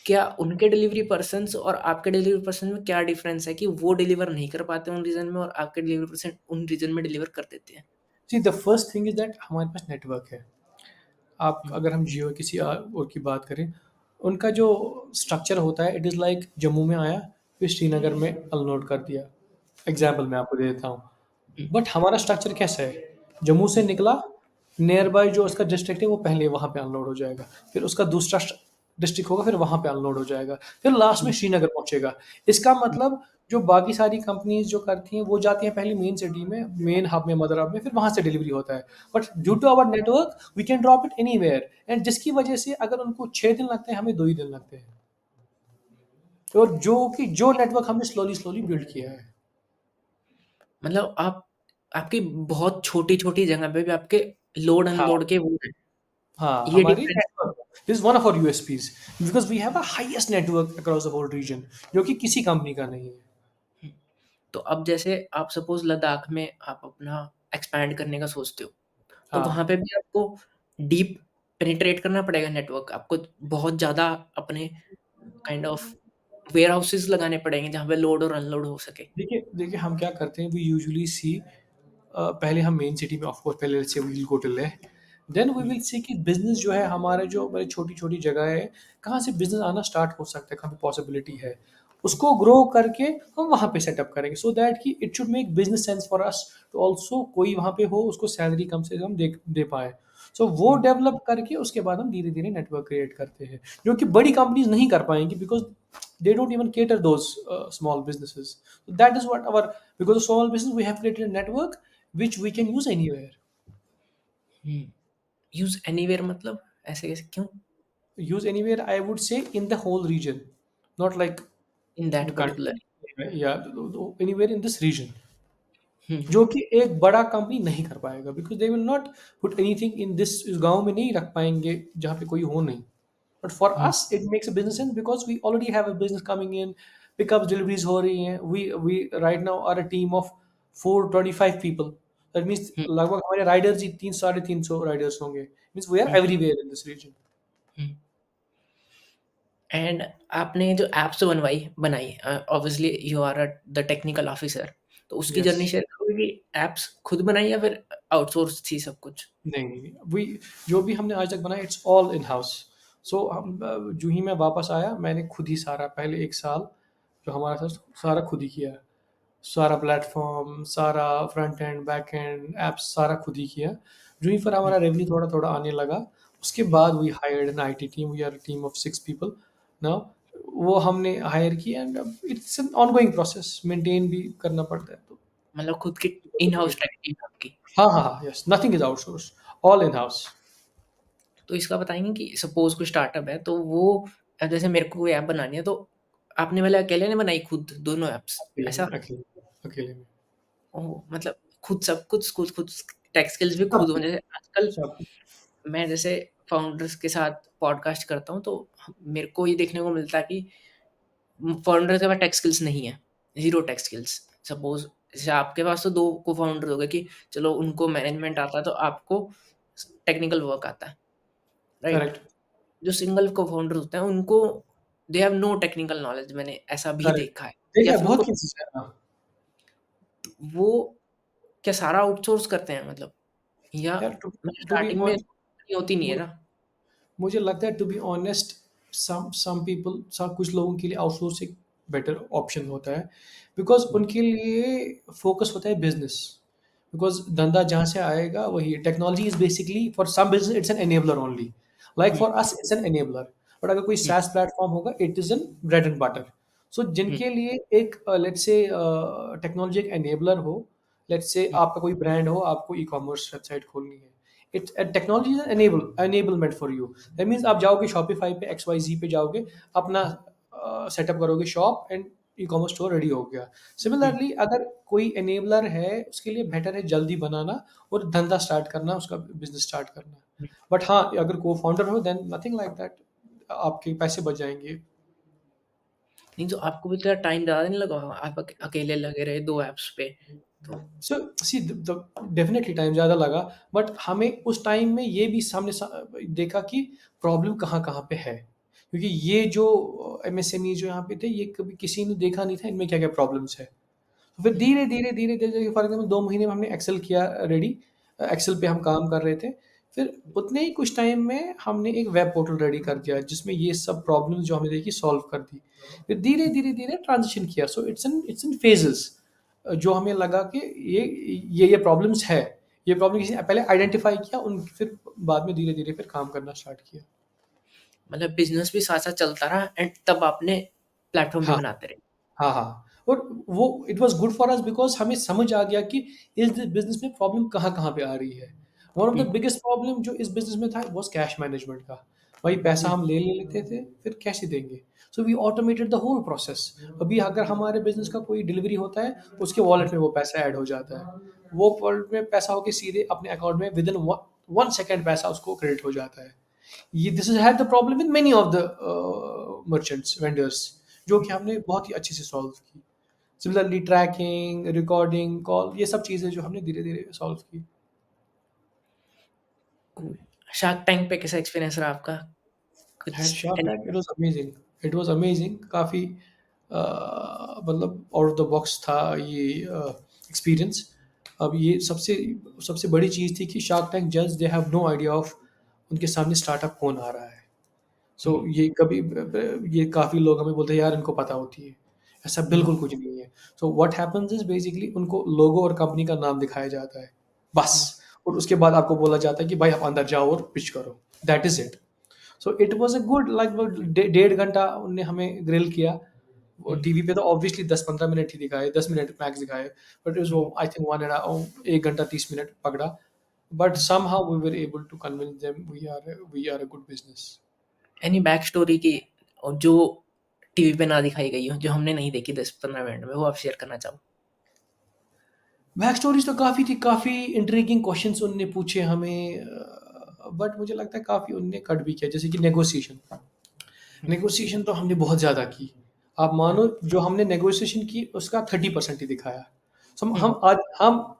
क्या उनके डिलीवरी पर्सन्स और आपके डिलीवरी पर्सन में क्या डिफरेंस है कि वो डिलीवर नहीं कर पाते उन रीजन में और आपके डिलीवरी पर्सन उन रीजन में डिलीवर कर देते हैं? See the first thing is that हमारे पास नेटवर्क है। आप हुँ, अगर हम जियो किसी और की बात करें, उनका जो स्ट्रक्चर होता है, इट इज़ लाइक जम्मू में आया, फिर श्रीनगर में अनलोड कर दिया। हुँ, एग्जाम्पल मैं आपको दे देता हूँ। हुँ, बट हमारा स्ट्रक्चर कैसा है, जम्मू से निकला, नियर बाय जो उसका डिस्ट्रिक्ट है वो पहले वहाँ पे अनलोड हो जाएगा, फिर उसका दूसरा डिस्ट्रिक्ट होगा, फिर वहाँ पे अनलोड हो जाएगा, फिर लास्ट में हुँ, श्रीनगर पहुँचेगा। इसका हुँ, मतलब जो बाकी सारी कंपनीज जो करती हैं, वो जाती हैं पहले मेन सिटी में, मेन हब में, मदर हब में, फिर वहाँ से डिलीवरी होता है। But due um, to our network we can drop it anywhere, and जिसकी वजह से अगर उनको 6 दिन लगते हैं, हमें 2 ही दिन लगते हैं। और जो नेटवर्क हमने स्लोली स्लोली बिल्ड किया है। मतलब आप आपकी बहुत छोटी-छोटी जगह पे भी आपके लोड हाँ, अनलोड के वो हैं, हाँ, ये हमारी difference network, this is one of our USPs, because we have a highest network across the whole region, जो कि किसी कंपनी का नहीं है। है। तो अब जैसे आप सपोज़ लद्दाख में आप अपना एक्सपैंड करने का सोचते हो, तो वहाँ हाँ। पे भी आपको डीप पेनिट्रेट करना पड़ेगा नेटवर्क, आपको बहुत ज़्यादा अपने काइंड ऑफ वेयरहाउसेस लगाने पड़ेंगे जहाँ पे लोड और अनलोड हो सके। देखिए देखिए हम क्या करते हैं, वी यूजुअली सी, पहले हम मेन सिटी में, ऑफ कोर्स पहले let's say we will go to Leh, then we um, will see कि बिजनेस जो है हमारे, जो बड़ी छोटी छोटी जगह है, कहाँ से बिजनेस आना स्टार्ट हो सकता है, कहाँ पे पॉसिबिलिटी है, उसको ग्रो करके हम वहाँ पे सेटअप करेंगे, सो दैट कि it should make business sense for us to also, कोई वहाँ पे हो उसको सैलरी कम से कम दे दे पाए। सो वो हुँ, डेवलप करके उसके बाद हम धीरे धीरे नेटवर्क क्रिएट करते हैं, जो कि बड़ी कंपनीज नहीं कर पाएंगी, because they don't even cater those small businesses. So that is what our, because of small business we have created a network which we can use anywhere. Hmm. Use anywhere मतलब ऐसे कैसे क्यों? Use anywhere, I would say, in the whole region, not like in in the that country. Particular Yeah, anywhere in this region. हुँ, जो कि एक बड़ा company नहीं कर पाएगा, because they will not put anything in this, इस गांव में नहीं रख पाएंगे जहाँ पे कोई हो नहीं। But for um, us it makes a business sense, because we already have a business coming in, pickup deliveries हो रही हैं, we right now are a team of 425 people, that means um, लगभग हमारे राइडर्स ही 300-350 riders होंगे, means we are um, everywhere in this region. Um. And आपने जो apps बनाई obviously you are the technical officer, तो उसकी यस। जर्नी शेयर करोगे कि ऐप्स खुद बनाई या फिर आउटसोर्स थी सब कुछ? नहीं, नहीं, नहीं। वी जो भी हमने आज तक बनाया, इट्स ऑल इन हाउस। सो हम जो ही मैं वापस आया, मैंने खुद ही सारा पहले 1 साल जो हमारा था, सारा खुद ही किया। सारा प्लेटफ़ॉर्म, सारा front end, back and, apps सारा खुद ही किया। जो ही फिर हुँ, हमारा रेवेन्यू थोड़ा-थोड़ा आने लगा, उसके हुँ, बाद we hired an IT team, we are a team of 6 people, now वो हमने हायर किया and it's an ongoing process, maintain भी करना पड़ता है, तो मतलब खुद की इन हाउस टेक टीम है आपकी। हाँ, हाँ, हाँ, yes, nothing is outsource, all in house. तो इसका बताएँगे कि सपोज़ कोई स्टार्टअप है तो वो जैसे मेरे को कोई ऐप बनानी है तो आपने पहले अकेले ने बनाई खुद दोनों ऐप्स अकेले में, ऐसा? अकेले में। ओह! मतलब खुद सब कुछ खुद खुद टेक स्किल्स भी सब खुद हो कुछ, जैसे आजकल सब कुछ। मैं जैसे फाउंडर्स के साथ पॉडकास्ट करता हूँ तो मेरे को ये देखने को मिलता है कि फाउंडर के पास टेक स्किल्स नहीं है, ज़ीरो टेक स्किल्स। सपोज़ जैसे आपके पास तो 2 को-फाउंडर हो गए कि चलो उनको मैनेजमेंट आता है तो आपको टेक्निकल वर्क आता है, राइट? करेक्ट, जो सिंगल को-फाउंडर होते हैं उनको they have no technical knowledge मैंने ऐसा भी करेक्ट। देखा है या देखा है फिर बहुत उनको केसेज़ है, हाँ। वो क्या सारा आउटसोर्स करते हैं मतलब या यार मतलब टू बी स्टार्टिंग में ऑन होती नहीं है मु ना? मुझे लगता है to be honest some people स कुछ लोगों के लिए आउटसोर्सिंग बेटर ऑप्शन होता है, बिकॉज़ हुँ, उनके लिए फ़ोकस होता है बिज़नेस। बिकॉज़ धंधा जहाँ से आएगा वही technology is basically for some business it's an enabler only. Like um, for us it's an enabler, but अगर कोई हुँ, सास प्लेटफ़ॉर्म होगा it is an bread and butter. So um, जिनके लिए एक लेट्स से टेक्नोलॉजी एक enabler हो, let's say हुँ, आपका कोई ब्रांड हो, आपको ई-कॉमर्स वेबसाइट खोलनी है। It's technology is enablement for you. That means आप जाओगे शॉपिफ़ाई पे एक्स-वाई-ज़ेड पे जाओगे, अपना सेटअप करोगे shop and e-commerce store ready हो गया। हुँ, सिमिलरली अगर कोई एनेबलर है, उसके लिए बेटर है जल्दी बनाना और धंधा स्टार्ट करना, उसका बिज़नेस स्टार्ट करना। हुँ। बट हाँ, अगर को-फाउंडर हो देन नथिंग लाइक दैट, आपके पैसे बच जाएँगे। नहीं तो आपको भी तो यार टाइम ज़्यादा नहीं लगा होगा? आप अकेले लगे रहे 2 ऐप्स पे तो सो सी द डेफ़िनेटली टाइम ज़्यादा लगा, बट हमें उस टाइम में ये भी सामने देखा कि प्रॉब्लम कहाँ-कहाँ पे है। क्योंकि ये जो एमएसएमई जो यहाँ पे थे, ये कभी किसी ने देखा नहीं था इनमें क्या-क्या प्रॉब्लम्स है। तो फिर हुँ, धीरे-धीरे, धीरे-धीरे फॉर एग्ज़ाम्पल 2 महीने में हमने एक्सेल किया रेडी, एक्सेल पे हम काम कर रहे थे। फिर उतने ही कुछ टाइम में हमने एक वेब पोर्टल रेडी कर दिया, जिसमें ये सब प्रॉब्लम्स जो हमने देखी सॉल्व कर दी। फिर धीरे-धीरे, धीरे ट्रांज़िशन किया, सो इट्स इन फेजेज़। जो हमें लगा कि ये प्रॉब्लम्स है, ये प्रॉब्लम किसी ने पहले आइडेंटिफ़ाई किया, उन फिर बाद में धीरे-धीरे फिर काम करना स्टार्ट किया। मतलब बिज़नेस भी साथ-साथ चलता रहा एंड तब आपने प्लेटफ़ॉर्म भी हाँ। बनाते रहे। हाँ, हाँ। और वो it was good for us because हमें समझ आ गया कि इस बिज़नेस में प्रॉब्लम कहाँ-कहाँ पे आ रही है। One of hmm, the biggest problem जो इस बिज़नेस में था वाज़ कैश मैनेजमेंट का। भाई पैसा हुँ, हम ले लेते थे, फिर कैसे देंगे? So we automated the whole process. अभी अगर हमारे बिज़नेस का कोई डिलीवरी होता है, उसके हुँ, वॉलेट में वो पैसा ऐड हो जाता है। वो वॉलेट में पैसा होके सीधे अपने अकाउंट में विदिन 1 सेकंड पैसा उसको क्रेडिट हो जाता है। ये this is had the problem with many of the merchants, vendors, जो कि हमने बहुत ही अच्छे से सॉल्व की। सिमिलरली ट्रैकिंग, रिकॉर्डिंग, कॉल, ये सब चीज़ें जो हमने धीरे-धीरे सॉल्व की। कूल। शार्क टैंक पे कैसा एक्सपीरियंस रहा आपका? एट कुछ shark any tank it was amazing, काफ़ी मतलब आउट ऑफ द बॉक्स था ये एक्सपीरियंस। अब ये सबसे सबसे बड़ी चीज़ थी कि शार्क टैंक जज they have no idea of उनके सामने स्टार्टअप कौन आ रहा है। सो हुँ, ये कभी ये काफ़ी लोग हमें बोलते हैं यार इनको पता होती है। ऐसा हुँ, बिल्कुल कुछ नहीं है। So what happens is basically उनको लोगो और कंपनी का नाम दिखाया जाता है, बस। हुँ, और उसके बाद आपको बोला जाता है कि भाई आप अंदर जाओ और पिच करो, that is it. So it was a good लगभग 1.5 घंटा उनने हमें ग्रिल किया। वो हुँ, टीवी पे तो ऑब्वियसली 10-15 मिनट ही दिखाए, 10 मिनट मैक्स दिखाए, but it was um. I think 1 घंटा 30 मिनट पकड़ा। But um. Somehow we were able to convince them we are a good business. Any back story की और जो टीवी पे ना दिखाई गई हो, जो हमने नहीं देखी 10-15 मिनट में, वो आप शेयर करना चाहो? बैक स्टोरीज़ तो काफ़ी थी, काफ़ी इंट्रिगिंग क्वेश्चन्स उनने पूछे हमें, बट मुझे लगता है काफ़ी उनने कट भी किया, जैसे कि नेगोशिएशन। हुँ, नेगोशिएशन तो हमने बहुत ज़्यादा की। आप हुँ, मानो जो हमने नेगोशिएशन की उसका 30% ही दिखाया। सो हुँ, हम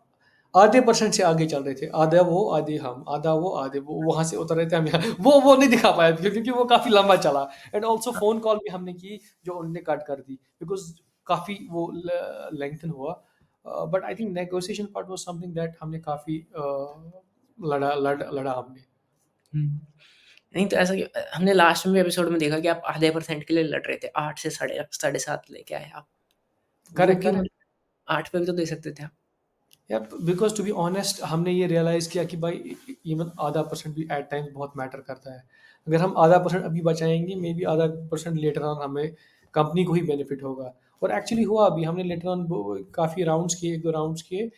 आधे परसेंट से आगे चल रहे थे। आधा वो, आधे हम, आधा वो, आधे वो, वहाँ से उतर रहे थे हम यहाँ। वो नहीं दिखा पाए थे क्योंकि वो काफ़ी लंबा चला, एंड ऑल्सो हाँ, फ़ोन कॉल भी हमने की जो उन्होंने कट कर दी बिकॉज़ काफ़ी वो लेंथन हुआ। But I think negotiation part was something that हमने काफ़ी लड़ा हमने। हुँ। नहीं तो ऐसा हमने लास्ट में भी एपिसोड में देखा कि आप आधे परसेंट के लिए लड़ रहे थे, 8 से साढ़े 7 लेके आए आप। वो करेक्ट, क्यों करेक्ट। मतलब 8 पे भी तो दे सकते थे आप। या बिकॉज़ टू बी ऑनेस्ट हमने ये रियलाइज़ किया कि भाई इवन आधा परसेंट भी एट टाइम्स बहुत मैटर करता है। अगर हम आधा परसेंट अभी बचाएँगे, मे बी आधा परसेंट लेटर ऑन हमें कंपनी को ही बेनिफिट होगा। और एक्चुअली हुआ भी, हमने लेटर ऑन वो काफ़ी राउंड्स किए, 1-2 राउंड्स किए,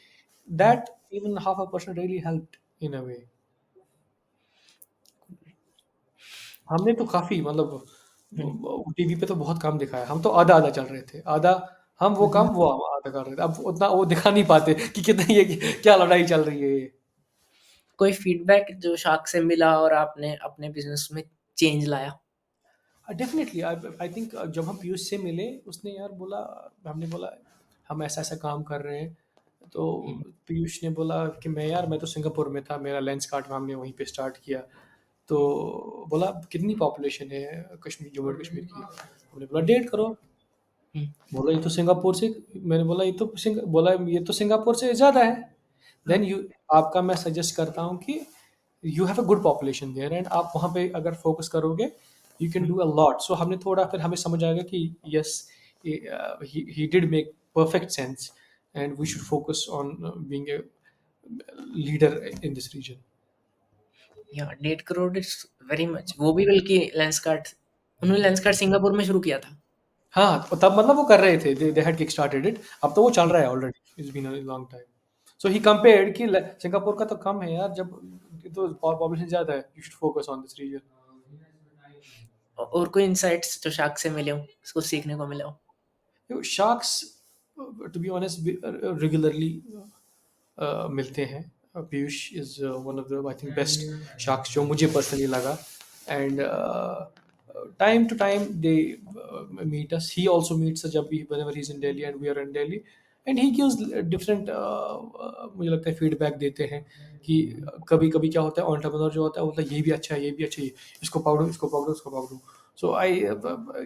um, that even half a percent really helped in a way. हमने तो काफ़ी मतलब हुँ। टीवी पे तो बहुत कम दिखाया। हम तो आधा-आधा चल रहे थे। आधा हम वो काम, वो हम आधा कर रहे थे। अब उतना वो दिखा नहीं पाते कि कितनी ये क्या लड़ाई चल रही है ये। कोई फीडबैक जो शार्क से मिला और आपने अपने बिज़नेस में चेंज लाया? डेफ़िनिटली आई आई थिंक जब हम पीयूष से मिले, उसने यार बोला, हमने बोला हम ऐसा-ऐसा काम कर रहे हैं। तो हुँ, पीयूष ने बोला कि मैं तो सिंगापुर में था, मेरा लेंसकार्ट में हमने वहीं पे स्टार्ट किया। तो बोला कितनी पॉपुलेशन है कश्मीर, जम्मू और कश्मीर की? हमने बोला 1.5 करोड़। हुँ, बोला ये तो सिंगापुर से, मैंने बोला ये तो सिंगापुर से ज़्यादा है। हाँ, देन यू आपका मैं सजेस्ट करता हूँ कि you have a good population there and आप वहाँ पे अगर फोकस करोगे, you can um. Do a lot. So हमने थोड़ा, फिर हमें समझ आ गया कि yes, he did make perfect sense and we should focus on being a leader in this region. या 1.5 करोड़ इज़ वेरी मच। वो भी बल्कि लेंसकार्ट उन्होंने लेंसकार्ट सिंगापुर में शुरू किया था। हाँ, तो तब मतलब वो कर रहे थे, they had kick started it. अब तो वो चल हुँ, रहा है already, it's been a long time. So he compared कि सिंगापुर का तो कम है यार, जब ये तो पॉपुलेशन ज़्यादा है, you should focus on this region. और कोई इनसाइट्स जो शार्क से मिले हों, कुछ सीखने को मिला हो? Sharks to be honest regularly मिलते हैं। Piyush is one of the I think best sharks जो मुझे पर्सनली लगा। And time to time they meet us, he also meets जब भी whenever he is in Delhi and we are in Delhi. And he gives different, मुझे लगता है feedback देते हैं कि कभी कभी क्या होता है, एंटरप्रेन्योर जो होता है वो बोलता है ये भी अच्छा है, ये भी अच्छा है, इसको पकड़ो, इसको पकड़ो, इसको पकड़ो। So I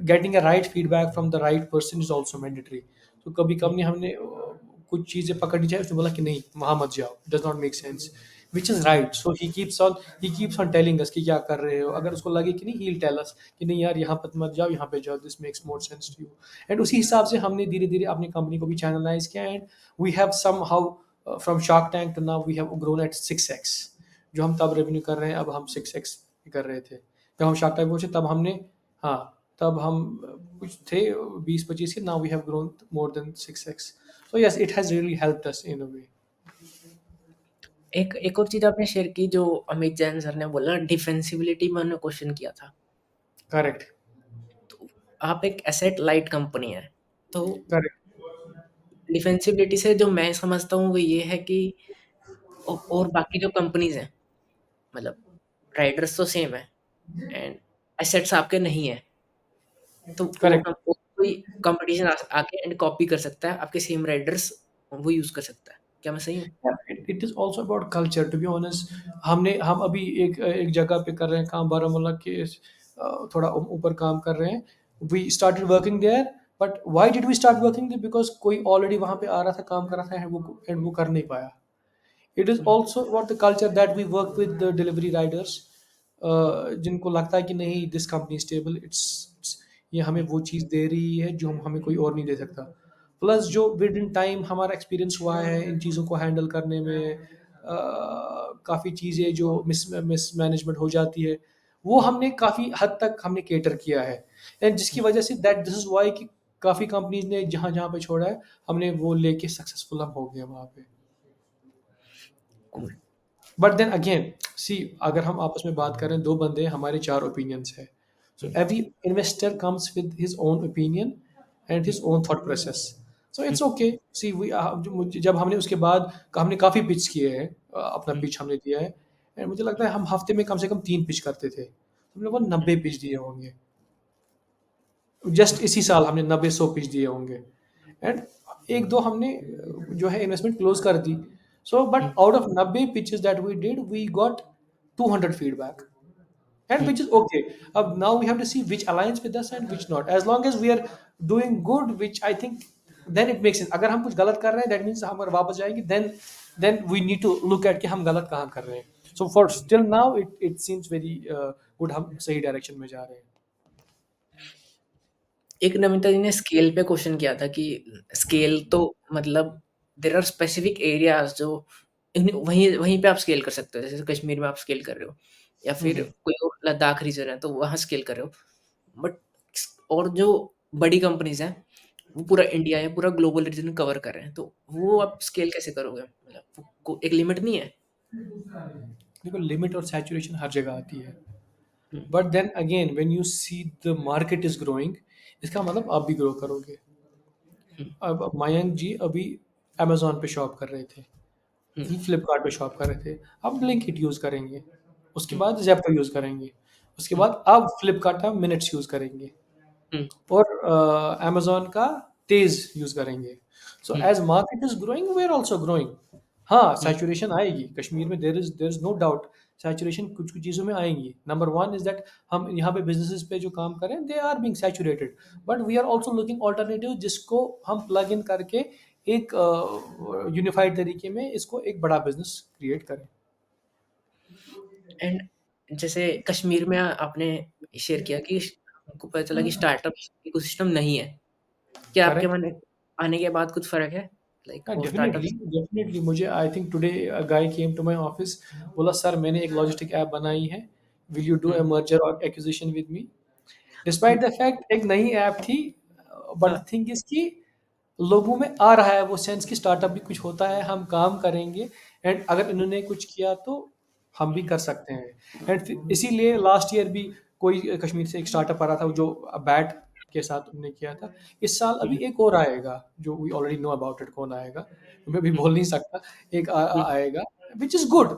getting a right feedback from the right person is also mandatory. तो कभी हुँ, कभी हमने कुछ चीज़ें पकड़नी चाहिए, उसने बोला कि नहीं वहाँ मत जाओ, does not make sense, which is hmm, right. So he keeps on telling us कि क्या कर रहे हो। अगर उसको लगे कि नहीं, ही विल टेल अस कि नहीं यार यहाँ पर मत जाओ, यहाँ पे जाओ, this makes more sense to you. And उसी हिसाब से हमने धीरे धीरे अपनी कंपनी को भी चैनलाइज किया। And we have somehow from Shark Tank to now we have grown at 6x। जो हम तब रेवेन्यू कर रहे हैं, अब हम 6x कर रहे थे जब हम शार्क टैंक पहुंचे, तब हमने, हाँ, तब हम कुछ थे 20-25 के, now we have grown more than 6x। So yes, it has really helped us in a way. एक एक और चीज़ आपने शेयर की जो अमित जैन सर ने बोला डिफेंसिबिलिटी में उन्होंने क्वेश्चन किया था। Correct. तो आप एक एसेट लाइट कंपनी है, तो Correct. डिफेंसिबिलिटी से जो मैं समझता हूँ वो ये है कि और बाकी जो कंपनीज़ हैं, मतलब राइडर्स तो सेम है एंड एसेट्स आपके नहीं है, तो Correct. वो कोई कॉम्पिटिशन आके एंड कॉपी कर सकता है, आपके सेम राइडर्स वो यूज़ कर सकता है। क्या मैं सही हूँ? Yeah, it is also about culture. To be honest, हम अभी एक एक जगह पे कर रहे हैं काम, बारामूला के थोड़ा ऊपर काम कर रहे हैं। We started working there, but why did we start working there? Because कोई already वहाँ पे आ रहा था, काम कर रहा था, and वो कर नहीं पाया। It is hmm, also about the culture that we work with the delivery riders, जिनको लगता है कि नहीं दिस कंपनी स्टेबल, इट्स ये हमें हुँ, वो चीज़ दे रही है जो हमें कोई और नहीं दे सकता। प्लस जो विद इन टाइम हमारा एक्सपीरियंस हुआ है इन चीज़ों को हैंडल करने में, काफ़ी चीज़ें जो मिसमैनेजमेंट हो जाती है, वो हमने काफ़ी हद तक हमने कैटर किया है। एंड जिसकी हुँ, वजह say that this is why कि काफ़ी कंपनीज़ ने जहाँ-जहाँ पे छोड़ा है, हमने वो लेके सक्सेसफुल हम हो गए वहाँ पे। कूल। बट देन अगेन सी, अगर हम आपस में बात करें, 2 बंदे हैं, हमारे 4 ओपिनियंस है। So um, every investor comes with his own opinion and um, his own thought process. So um, it's okay. See we जब हमने उसके बाद हमने काफ़ी पिच किए हैं, अपना हुँ, पिच हमने दिया है। एंड मुझे लगता है हम हफ्ते में कम से कम 3 पिच करते थे। हमने वो हुँ, 90 पिच दिए होंगे। जस्ट हुँ, इसी साल हमने 90-100 पिच दिए होंगे। एंड 1-2 हमने जो है इन्वेस्टमेंट क्लोज कर दी। So but um, out of 90 pitches that we did, we got 200 feedback and um, which is okay. Now we have to see which aligns with us and which not. As long as we are doing good, which I think, then it makes sense. अगर हम कुछ गलत कर रहे हैं, that means हम अगर वापस जाएंगे, then we need to look at कि हम गलत कहाँ कर रहे हैं। So for still now, it seems very good, हम सही डायरेक्शन में जा रहे हैं। एक नमिता जी ने स्केल पे क्वेश्चन किया था कि स्केल तो मतलब देयर आर स्पेसिफिक एरियाज़ जो वहीं वहीं पे आप स्केल कर सकते हो। जैसे कश्मीर में आप स्केल कर रहे हो या हुँ, फिर हुँ। कोई और लद्दाख रीजन है तो वहाँ स्केल कर रहे हो। बट और जो बड़ी कंपनीज़ हैं, वो पूरा इंडिया या पूरा ग्लोबल रीजन कवर कर रहे हैं, तो वो आप स्केल कैसे करोगे? मतलब वो को एक लिमिट नहीं है? देखो लिमिट और सैचुरेशन हर जगह आती है। Um, but then again when you see the market is growing, इसका मतलब आप भी ग्रो करोगे। हुँ, अब मयंक जी अभी अमेज़न पे शॉप कर रहे थे, हुँ, फ्लिपकार्ट पे शॉप कर रहे थे। अब ब्लिंकिट यूज़ करेंगे, उसके हुँ, बाद ज़ेप्टो यूज़ करेंगे, उसके हुँ, बाद अब फ्लिपकार्ट का मिनट्स यूज़ करेंगे हुँ, और अमेज़न का तेज़ यूज़ करेंगे। So um, as market is growing we are also growing. हाँ, हुँ, सैचुरेशन आएगी, कश्मीर में there is no doubt saturation कुछ-कुछ चीज़ों में आएँगी। नंबर 1 इज़ दैट हम यहाँ पे बिज़नेसेस पे जो काम कर रहे हैं, they are being saturated, but we are also looking alternative जिसको हम प्लग इन करके एक यूनिफाइड तरीके में इसको एक बड़ा बिज़नेस क्रिएट करें। एंड जैसे कश्मीर में आपने शेयर किया कि आपको पता चला कि स्टार्टअप इकोसिस्टम नहीं है। क्या आपके करेक्ट? मन में आने के बाद कुछ फ़र्क है? लाइक हाँ, वो डेफ़िनेटली, स्टार्टअप्स डेफ़िनेटली मुझे I think today a guy came to my office, बोला सर मैंने एक लॉजिस्टिक ऐप बनाई है, will you do um, a merger और acquisition with me? Despite the fact एक नई ऐप थी, बट हाँ, द थिंग इज़ कि लोगों में आ रहा है वो सेंस कि स्टार्टअप भी कुछ होता है, हम काम करेंगे एंड अगर इन्होंने कुछ किया तो हम भी कर सकते हैं। एंड फिर इसीलिए लास्ट ईयर भी कोई कश्मीर से एक स्टार्टअप आ रहा था जो बैट के साथ उन्होंने किया था। इस साल हुँ, अभी एक और आएगा जो we already know about it कौन आएगा, मैं भी हुँ, बोल नहीं सकता। एक हुँ, आएगा which is good,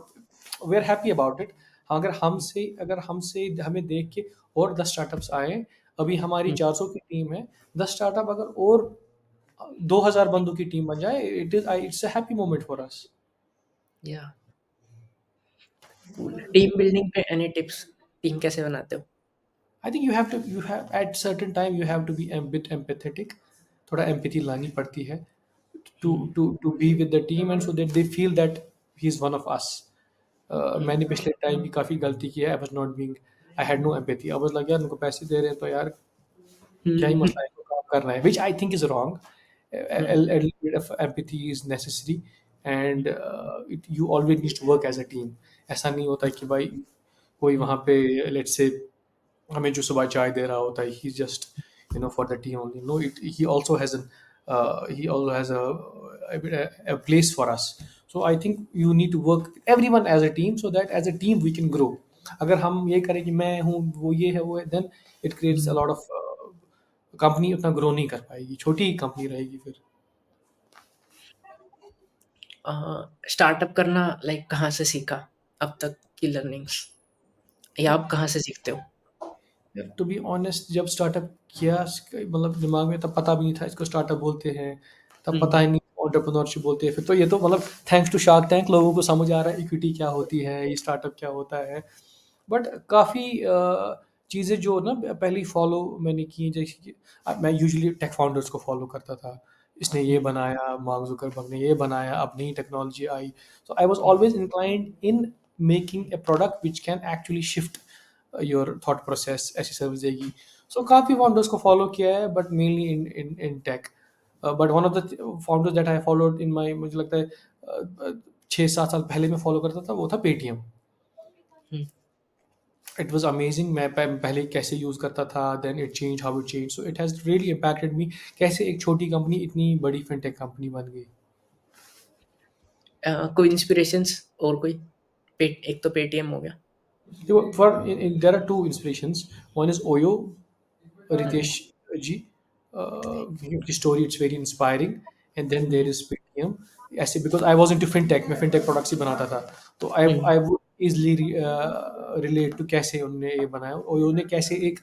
we are happy about it. अगर हमसे हमें देख के और 10 स्टार्टअप्स आएँ, अभी हमारी हुँ, 400 की टीम है, 10 स्टार्टअप अगर और 2000 बंदों की टीम बन जाए, it's a happy moment for us. Yeah cool. Team building पे एनी टिप्स? टीम कैसे बनाते हो? I think you have at certain time you have to be bit empathetic, थोड़ा एम्पैथी लानी पड़ती है um, to be with the team and so that they feel that he is one of us. Um, मैंने पिछले time भी काफ़ी गलती की है, I was not being, I had no empathy, I was like यार उनको पैसे दे रहे हैं तो यार क्या ही हुँ, मसला है, इनको काम करना है, which I think is wrong. Hmm, A little bit of empathy is necessary and you always need to work as a team। ऐसा नहीं होता कि भाई कोई हुँ, वहाँ पे लेट्स से हमें जो सुबह चाय दे रहा होता है ही just for the tea only, no it he also has a place for us। so I think you need to work everyone as a team so that as a team we can grow। अगर हम ये करें कि मैं हूँ वो ये है वो है, then it creates a hmm. lot of company उतना ग्रो नहीं कर पाएगी, छोटी कंपनी रहेगी फिर। स्टार्टअप करना लाइक कहाँ से सीखा अब तक की लर्निंग्स या आप कहाँ से सीखते हो? टू बी ऑनेस्ट जब स्टार्टअप किया मतलब दिमाग में तब पता भी नहीं था इसको स्टार्टअप बोलते हैं, तब पता हुँ, ही नहीं एंटरप्रेन्योरशिप बोलते हैं, फिर तो ये तो मतलब थैंक्स टू शार्क टैंक लोगों को समझ आ रहा है इक्विटी क्या होती है, ये स्टार्टअप क्या होता है। बट काफ़ी चीज़ें जो ना पहले ही फॉलो मैंने की, जैसे कि मैं यूजुअली टेक फाउंडर्स को फॉलो करता था, इसने ये हुँ, बनाया, मार्क जुकरबर्ग ने ये बनाया, अब नई टेक्नोलॉजी आई, so I was um, always inclined in making a product which can actually shift your thought process, ऐसी सर्विस देगी। सो काफ़ी फाउंडर्स को फॉलो किया है but mainly in in in tech. But one of the founders that I followed in my, मुझे लगता है 6-7 साल पहले मैं फॉलो करता था, वो था Paytm. Um. It was amazing, मैं पहले कैसे यूज़ करता था, then it change how it change, so it has really impacted me, कैसे एक छोटी कंपनी इतनी बड़ी फिनटेक कंपनी बन गई। कोई इंस्पिरेशंस और कोई? पे एक तो पेटीएम हो गया। There are two inspirations, one is OYO, um, Ritesh ji, उनकी story it's very inspiring, and then there um, is Paytm. ऐसे because I was into fintech, मैं फिनटेक प्रोडक्ट्स ही बनाता था, तो um. I would easily relate to कैसे उन्होंने ये बनाया, ओयो ने कैसे एक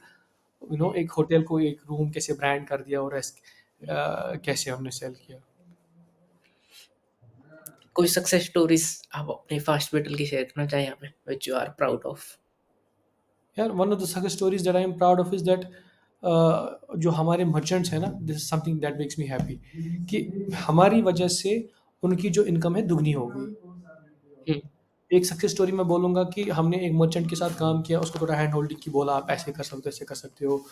एक होटल को एक रूम कैसे ब्रांड कर दिया और कैसे हमने सेल किया। कोई सक्सेस स्टोरीज़ आप अपने फास्ट बैटल की शेयर करना चाहें यहाँ पे which you are proud of? यार one of the success stories that I am proud of is that जो हमारे मर्चेंट्स हैं ना, this is something that makes me happy कि हमारी वजह से उनकी जो इनकम है दुगनी हो गई। हुँ, एक सक्सेस स्टोरी मैं बोलूँगा कि हमने एक मर्चेंट के साथ काम किया, उसको थोड़ा हैंड होल्डिंग की, बोला आप ऐसे कर सकते हो, ऐसे कर सकते हो,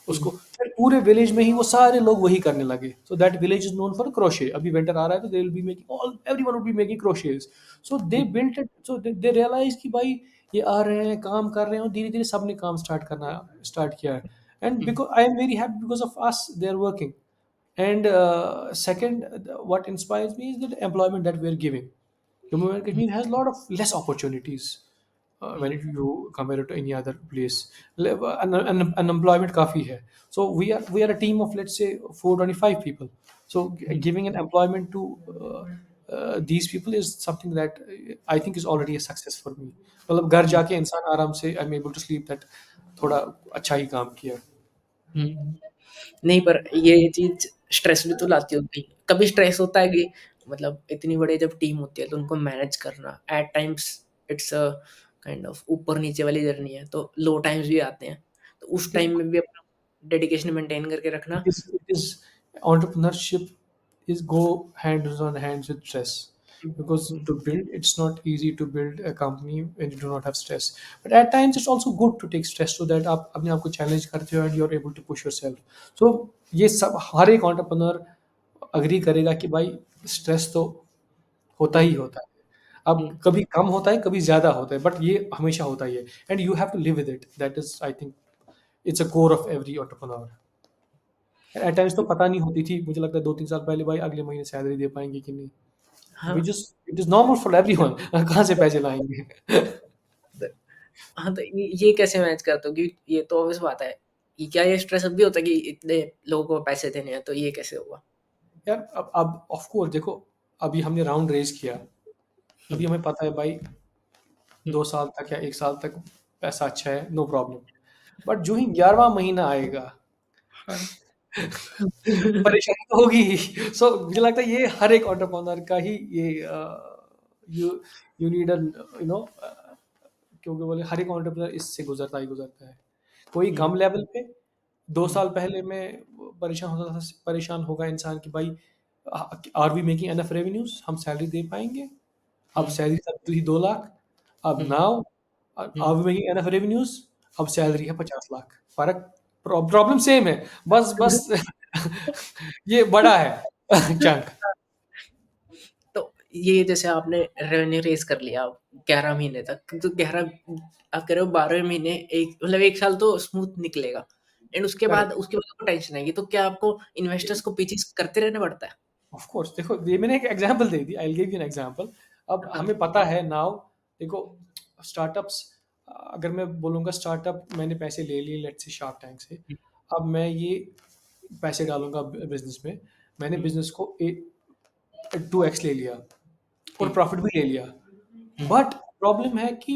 उसको हुँ, फिर पूरे विलेज में ही वो सारे लोग वही करने लगे। So that village is known for crochet. अभी विंटर आ रहा है तो they will be making all everyone would be making crochets. So they um, built it, so they realize कि भाई ये आ रहे हैं, काम कर रहे हैं और धीरे-धीरे सबने काम स्टार्ट किया है। And um, because I am very happy because of us they are working. And second, what inspires me is the employment that we are giving. Jammu and hmm, Kashmir has a lot of less opportunities when hmm, you compare it to any other place. Unemployment काफ़ी है. So we are a team of, let's say, 425 people. So hmm, giving an employment to these people is something that I think is already a success for me. मतलब घर हुँ, जाके इंसान आराम से I'm able to sleep that थोड़ा अच्छा ही काम किया. हुँ। नहीं, पर ये चीज़ स्ट्रेस भी तो लाती होगी। कभी स्ट्रेस होता है कि मतलब इतनी बड़ी जब टीम होती है तो उनको मैनेज करना at times it's a kind of ऊपर-नीचे वाली जर्नी है, तो लो टाइम्स भी आते हैं। तो उस टाइम में भी अपना डेडिकेशन मेंटेन करके रखना। It is entrepreneurship is go hands on hands with stress, hmm, because hmm, to build, it's not easy to build a company when you do not have stress. But at times it's also good to take stress so that आप अपने आप को challenge करते हो and you're able to push yourself. So ये सब हर एक entrepreneur agree करेगा कि भाई stress तो होता हुँ, ही होता है। अब हुँ, कभी कम होता है, कभी ज़्यादा होता है, बट ये हमेशा होता ही है, and you have to live with it. That is, I think, it's a core of every entrepreneur. At times तो पता नहीं होती थी, मुझे लगता है 2-3 साल पहले भाई अगले महीने सैलरी दे पाएँगे कि नहीं। वी हाँ, just it is normal for everyone. कहाँ से पैसे लाएँगे? द हाँ, तो ये कैसे मैनेज करते हो? कि ये तो ऑब्वियस बात है। ये क्या ये स्ट्रेस अब भी होता है कि इतने लोगों को पैसे देने हैं, तो ये कैसे होगा? यार अब ऑफ कोर्स देखो, अभी हमने राउंड रेज़ किया, हुँ, अभी हमें पता है भाई हुँ, 2 साल तक या 1 साल तक पैसा अच्छा है, नो प्रॉब्लम। बट जो ही 11वाँ महीना आएगा, हाँ। परेशानी तो होगी ही। सो मुझे लगता है ये हर एक एंटरप्रेन्योर का ही ये you you need an you know क्योंकि बोले हर एक एंटरप्रेन्योर इससे गुज़रता ही गुज़रता है। कोई हुँ, कम लेवल पे 2 हुँ, साल पहले मैं परेशान होगा इंसान कि भाई are we making enough revenues, हम सैलरी दे पाएँगे? अब हुँ, सैलरी तब थी 2 लाख, अब um, now are um. We making enough revenues, अब सैलरी है 50 लाख। फ़र्क प्रॉब्लम सेम है, बस ये बड़ा है चंक। तो ये जैसे आपने रेवेन्यू रेज़ कर लिया अब 11 महीने तक, तो 11 आप कह रहे हो 12वें महीने एक मतलब 1 साल तो स्मूथ निकलेगा एंड करेक्ट। उसके बाद आपको टेंशन आएगी, तो क्या आपको इन्वेस्टर्स को पीछे करते रहना पड़ता है? ऑफ कोर्स देखो, ये मैंने एक example they the, I will give you an example. अब हाँ, हमें पता है नाउ, देखो स्टार्टअप्स, अगर मैं बोलूँगा स्टार्टअप मैंने पैसे ले लिए लेट्स से शार्क टैंक से, हुँ, अब मैं ये पैसे डालूँगा बिज़नेस में, मैंने हुँ, बिज़नेस को 2x ले लिया और हुँ, प्रॉफिट भी ले लिया। हुँ, बट प्रॉब्लम है कि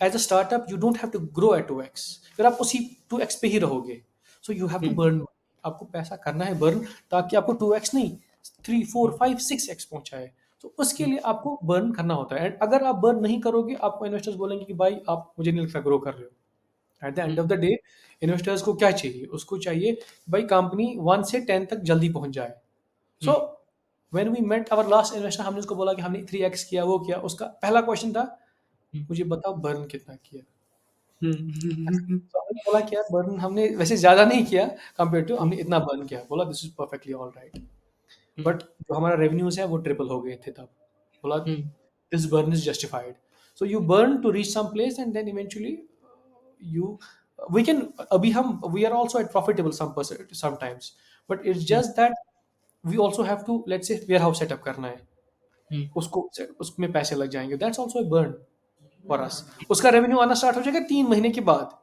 as a startup you don't have to grow at 2x, फिर आप उसी 2x पे ही रहोगे। So you have to um, burn, आपको पैसा करना है बर्न, ताकि आपको 2x नहीं 3, 4, हुँ, 5, 6x पहुँचाए। तो उसके हुँ, लिए आपको बर्न करना होता है, एंड अगर आप बर्न नहीं करोगे, आपको इन्वेस्टर्स बोलेंगे कि भाई आप मुझे नहीं लगता ग्रो कर रहे हो। At the end hmm, of the day investors को क्या चाहिए? उसको चाहिए भाई कंपनी 1 से 10 तक जल्दी पहुँच जाए। Um, so when we met our last investor, हमने उसको बोला कि हमने 3x किया, वो किया। उसका पहला क्वेश्चन था, हुँ, मुझे बताओ बर्न कितना किया? हुँ, तो हमने बोला कि यार बर्न हमने वैसे ज़्यादा नहीं किया कंपेयर टू, हुँ, हमने इतना बर्न किया। बोला this is perfectly alright. Hmm, but जो हमारा रेवेन्यूज़ है वो ट्रिपल हो गए थे तब। बोला um, this burn is justified. So you burn to reach some place and then eventually you we can अभी हम we are also at profitable sometimes, but it's hmm, just that we also have to, let's say, warehouse setup करना है, हुँ, उसको उसमें पैसे लग जाएंगे, that's also a burn for us। उसका रेवेन्यू आना स्टार्ट हो जाएगा 3 महीने के बाद,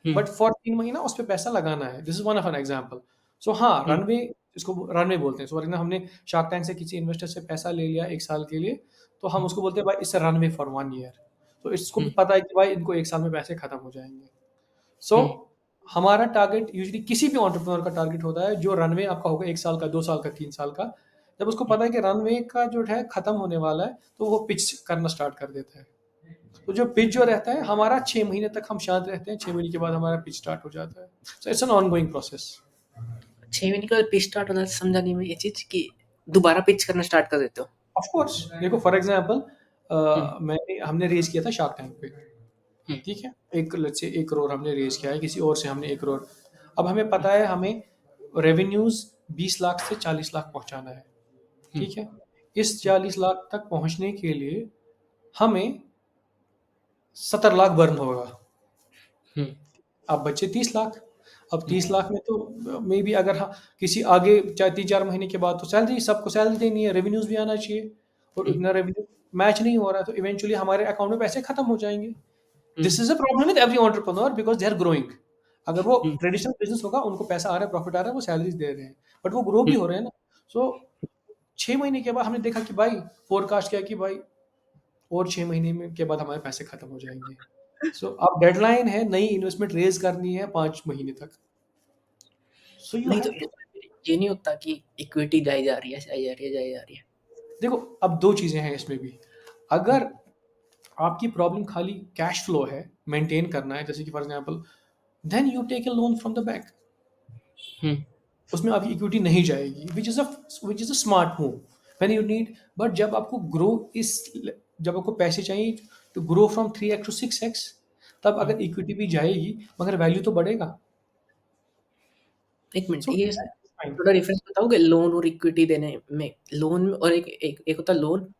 हुँ, बट फॉर 3 महीना उस पर पैसा लगाना है। This is one of an example. So हाँ, हुँ, रनवे, इसको रनवे बोलते हैं। सो so, हमने शार्क टैंक से किसी इन्वेस्टर से पैसा ले लिया 1 साल के लिए, तो हम हुँ, उसको बोलते हैं भाई इससे रनवे फॉर 1 ईयर। तो इसको भी हुँ, पता है कि भाई इनको 1 साल में पैसे खत्म हो जाएंगे। सो हुँ, हमारा टारगेट यूजुअली किसी भी एंटरप्रेन्योर का टारगेट होता है जो रनवे आपका होगा 1 साल का, 2 साल का, 3 साल का। जब उसको हुँ, पता है कि रनवे का जो है खत्म होने वाला है, तो वो पिच करना स्टार्ट कर देता है। तो जो पिच जो रहता है हमारा, 6 महीने तक हम शांत रहते हैं, 6 महीने के बाद हमारा पिच स्टार्ट हो जाता है। So it's an on going process. 6 महीने के बाद पिच स्टार्ट होना समझा नहीं मैं ये चीज़ कि दोबारा पिच करना स्टार्ट कर देते हो? ऑफ कोर्स देखो, फॉर एग्जांपल हुँ, मैंने हमने रेज किया था शार्क टैंक पे, हुँ, ठीक है, एक लेट्स से 1 करोड़ हमने रेज किया है, किसी और से हमने 1 करोड़। अब हमें पता है हमें रेवेन्यूज़ 20 लाख से 40 लाख पहुँचाना है, हुँ, ठीक है? इस 40 लाख तक पहुँचने के लिए हमें 70 लाख बर्न होगा। हुँ, अब बचे 30 लाख। अब हुँ, 30 लाख में तो मे बी अगर हाँ, किसी आगे 3-4 महीने के बाद तो सैलरी सबको सैलरी देनी है, रेवेन्यूज़ भी आना चाहिए और हुँ, इतना रेवेन्यू मैच नहीं हो रहा है तो इवेंचुअली हमारे अकाउंट में पैसे खत्म हो जाएँगे। Um, this is a problem with every entrepreneur because they are growing. अगर वो हुँ, ट्रेडिशनल बिज़नेस होगा, उनको पैसा आ रहा है, प्रॉफिट आ रहा है, वो सैलरीज़ दे रहे हैं। बट वो ग्रो भी हुँ, हो रहे हैं ना। सो 6 महीने के बाद हमने देखा कि भाई फ़ोरकास्ट किया कि भाई और 6 महीने में के बाद हमारे पैसे खत्म हो जाएँगे। सो अब डेडलाइन है, नई इन्वेस्टमेंट रेज़ करनी है 5 महीने तक। सो यू नहीं तो हैव टू ये नहीं होता कि इक्विटी जाई जा रही है, जाई जा रही है, जाई जा रही है। देखो अब 2 चीज़ें हैं इसमें भी। हुँ, अगर आपकी प्रॉब्लम खाली कैश फ्लो है, मेंटेन करना है, जैसे कि for example then you take a loan from the bank. हुँ, उसमें आपकी इक्विटी नहीं जाएगी, which is a smart move when you need. But जब आपको पैसे चाहिए to grow from 3x to 6x, तब हुँ। अगर इक्विटी भी जाएगी मगर वैल्यू तो बढ़ेगा। 1 मिनट सो ये दैट इज़ फाइन। थोड़ा डिफरेंस बताओगे लोन और इक्विटी देने में? लोन में और एक होता है लोन,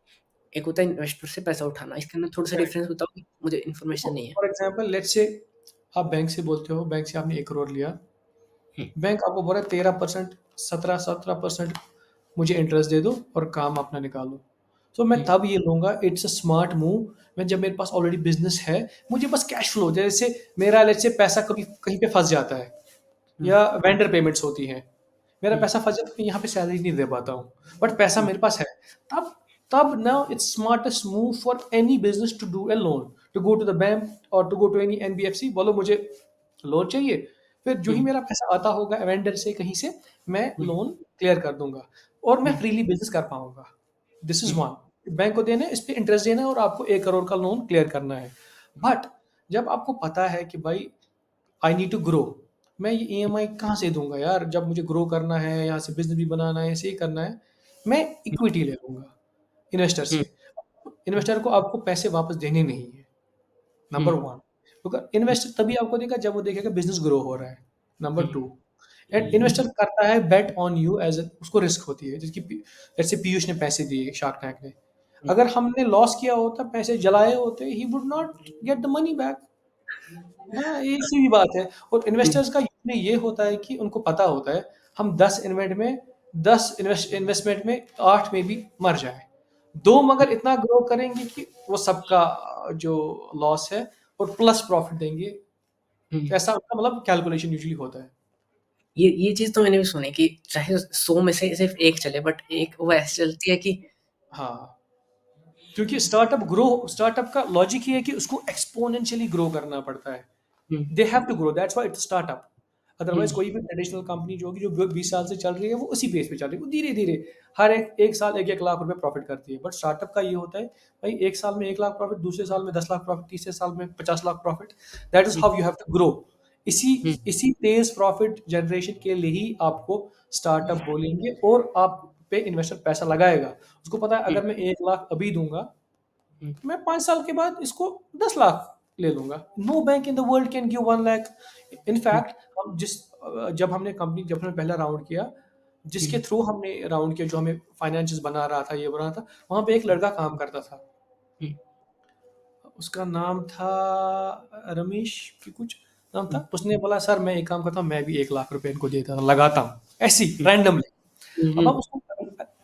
एक होता है इन्वेस्टर से पैसा उठाना। इसके अंदर थोड़ा-सा करेक्ट। डिफरेंस बताओगे? मुझे देखो इन्फॉर्मेशन नहीं है। फॉर एग्ज़ाम्पल लेट्स से आप बैंक से बोलते हो, बैंक से आपने 1 करोड़ लिया, हुँ, बैंक आपको बोल रहा है 13%, 17% मुझे इंटरेस्ट दे दो और काम अपना निकालो। तो मैं हुँ, तब ये लूँगा, इट्स अ स्मार्ट मूव। मैं जब मेरे पास ऑलरेडी बिज़नेस है, मुझे बस कैश फ्लो, जैसे मेरा लेट्स से पैसा कभी कहीं पे फँस जाता है हुँ, या वेंडर पेमेंट्स होती हैं। मेरा हुँ, पैसा फँस जाता है, मैं यहाँ पे सैलरी नहीं दे पाता हूँ, बट पैसा हुँ, मेरे पास है। तब तब now it's smartest move for any business to do a loan, to go to the bank और to go to any NBFC, बोलो मुझे लोन चाहिए। फिर जो ही हुँ, मेरा पैसा आता होगा वेंडर से कहीं से, मैं हुँ, लोन क्लियर कर दूँगा और मैं हुँ, फ्रीली बिज़नेस कर पाऊँगा। This is hmm, one. Bank को देना है, इस पे इंटरेस्ट देना है और आपको 1 करोड़ का लोन क्लियर करना है। बट जब आपको पता है कि भाई आई नीड टू ग्रो, मैं ये ईएमआई कहाँ से दूँगा यार? जब मुझे ग्रो करना है, यहाँ से बिज़नेस भी बनाना है, ऐसे ही करना है, मैं इक्विटी ले लूँगा इन्वेस्टर हुँ, से। इन्वेस्टर को आपको पैसे वापस देने नहीं है, हुँ, नंबर 1। क्योंकि इन्वेस्टर तभी आपको देगा जब वो देखेगा बिज़नेस ग्रो हो रहा है। नंबर हुँ, 2, एंड इन्वेस्टर करता है bet on you as a, उसको रिस्क होती है। जैसे पीयूष ने पैसे दिए शार्क टैंक ने। हुँ, अगर हमने लॉस किया होता, पैसे जलाए होते, he would not get the money back. हाँ, ये सीधी बात है। और हुँ, इन्वेस्टर्स का यूजुअली ये होता है कि उनको पता होता है हम 10 इन्वेस्टमेंट में 8 में भी मर जाएँ। 2 मगर इतना ग्रो करेंगे कि वो सबका जो लॉस है और प्लस प्रॉफिट देंगे। हुँ। ऐसा उनका मतलब कैलकुलेशन यूजुअली होता है। ये चीज़ तो मैंने भी सुनी कि चाहे 100 में से सिर्फ़ 1 चले बट एक वो ऐसे चलती है कि हाँ, क्योंकि स्टार्टअप का लॉजिक ये है कि उसको एक्स्पोनेंशियली ग्रो करना पड़ता है। Um, they have to grow, that's why it's startup. Um, otherwise कोई भी ट्रेडिशनल कंपनी जो होगी, जो 20 साल से चल रही है, वो उसी पेस पे चल रही है, वो धीरे धीरे हर एक साल 1-1 लाख रुपए प्रॉफिट करती है। बट स्टार्टअप का ये होता है भाई, एक साल में 1 लाख प्रॉफिट, दूसरे साल में 10 लाख प्रॉफिट, तीसरे साल में 50 lakh profit. That is um, how you have to grow. इसी हुँ, इसी तेज प्रॉफिट जनरेशन के लिए ही आपको स्टार्टअप बोलेंगे और आप पे इन्वेस्टर पैसा लगाएगा। उसको पता है हुँ, अगर मैं 1 लाख अभी दूंगा, हुँ, मैं 5 साल के बाद इसको 10 लाख ले लूँगा। No bank in the world can give 1 lakh. Um, in fact जब हमने पहला राउंड किया, हुँ, जिसके थ्रू हमने राउंड किया, जो हमें फाइनेंसेस बना रहा था, ये बना रहा था, वहाँ पे एक लड़का काम करता था। हुँ, उसका नाम था रमेश कि कुछ नाम हुँ, था। उसने बोला सर मैं एक काम करता हूँ, मैं भी 1 लाख रुपए इनको देता हूँ, लगाता हूँ, ऐसे ही हुँ, रैंडमली। हुँ, अब हुँ, हम उसको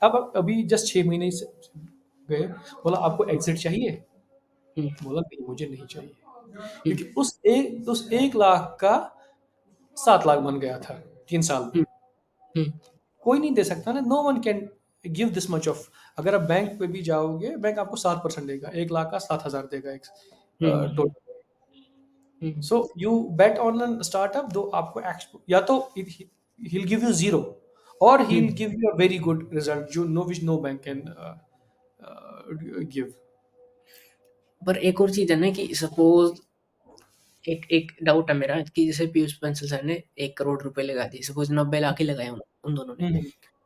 अब अभी जस्ट 6 महीने से गए, बोला आपको एग्ज़िट चाहिए? हुँ, बोला नहीं मुझे नहीं चाहिए। हुँ, क्योंकि उस 1 लाख का 7 लाख बन गया था 3 साल में। हुँ, हुँ, कोई नहीं दे सकता ना, no one can give this much of. अगर आप बैंक पे भी जाओगे, बैंक आपको 7% देगा, 1 लाख का 7,000 देगा एक um, total. Um, so you bet on an startup, दो आपको या तो ही विल गिव यू 0 और he um. Will give you a very good result जो नो बैंक कैन गिव। पर एक और चीज़ है ना कि सपोज़ एक एक डाउट है मेरा कि जैसे पीयूष बंसल सर ने 1 करोड़ रुपए लगा दिए, सपोज़ 90 लाख ही लगाए उन दोनों ने। हुँ, हुँ।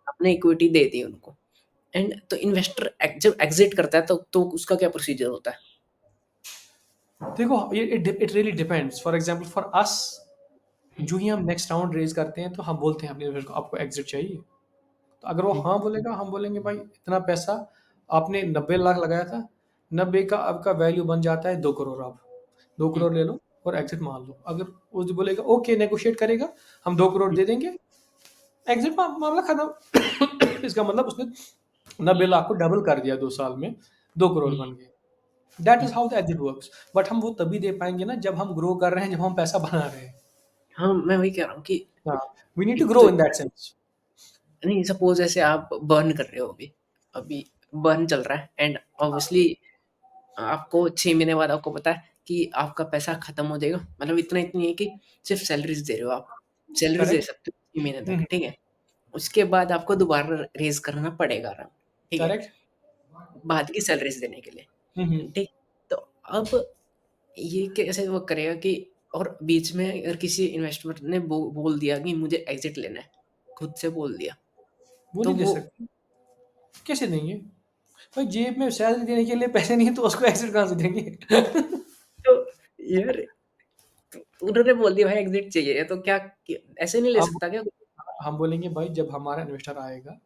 आपने इक्विटी दे दी उनको एंड तो इन्वेस्टर जब एग्ज़िट करता है तो उसका क्या प्रोसीजर होता है? देखो ये it really depends. For example for us, um, जो ही हम नेक्स्ट राउंड रेज़ करते हैं, तो हम बोलते हैं अपने इन्वेस्टर को, आपको एग्ज़िट चाहिए? तो अगर वो हुँ, हाँ बोलेगा, हम बोलेंगे भाई इतना पैसा आपने 90 लाख लगाया था, 90 का आपका वैल्यू बन जाता है 2 करोड़ अब। 2 हुँ, करोड़ ले लो और एग्ज़िट मान लो। अगर वो जो बोलेगा ओके नेगोशिएट करेगा, हम 2 करोड़ हुँ, दे देंगे, एग्ज़िट मामला खत्म। इसका मतलब उसने 90 लाख को डबल कर दिया 2 साल में, 2 करोड़ हुँ, बन गए। That hmm. Is how the exit works. But हम वो तभी दे पाएँगे ना जब हम ग्रो कर रहे हैं, जब हम पैसा बना रहे हैं। हाँ, मैं वही कह रहा हूँ कि हाँ, वी नीड टू एक तो ग्रो इन दैट सेंस। नहीं, सपोज़ ऐसे आप बर्न कर रहे हो अभी, अभी बर्न चल रहा है एंड ऑब्वियसली आपको 6 महीने बाद आपको पता है कि आपका पैसा खत्म हो जाएगा। मतलब इतना-इतना नहीं है कि सिर्फ़ सैलरीज़ दे रहे हो आप। सैलरीज़ दे करेक्ट? सकते हो 6 महीने हुँ, तक, हुँ, ठीक है? उसके बाद आपको दोबारा रेज़ करना पड़ेगा आराम, ठीक है? करेक्ट? बाद की सैलरीज़ देने के लिए, हुँ, हुँ। ठीक? तो अब ये कैसे वर्क करेगा कि और बीच में अगर किसी इन्वेस्टर ने बोल दिया कि मुझे एग्ज़िट लेना है, खुद से बोल दिया, वो तो नहीं दे वो सकते। कैसे देंगे? भाई जेब में सैलरी देने के लिए पैसे नहीं है तो उसको एग्ज़िट कहाँ से देंगे? तो यार उन्होंने बोल दिया भाई एग्ज़िट चाहिए, तो क्या ऐसे नहीं ले हम सकता क्या? हम बोलेंगे भाई जब हमारा इन्वेस्टर आएगा,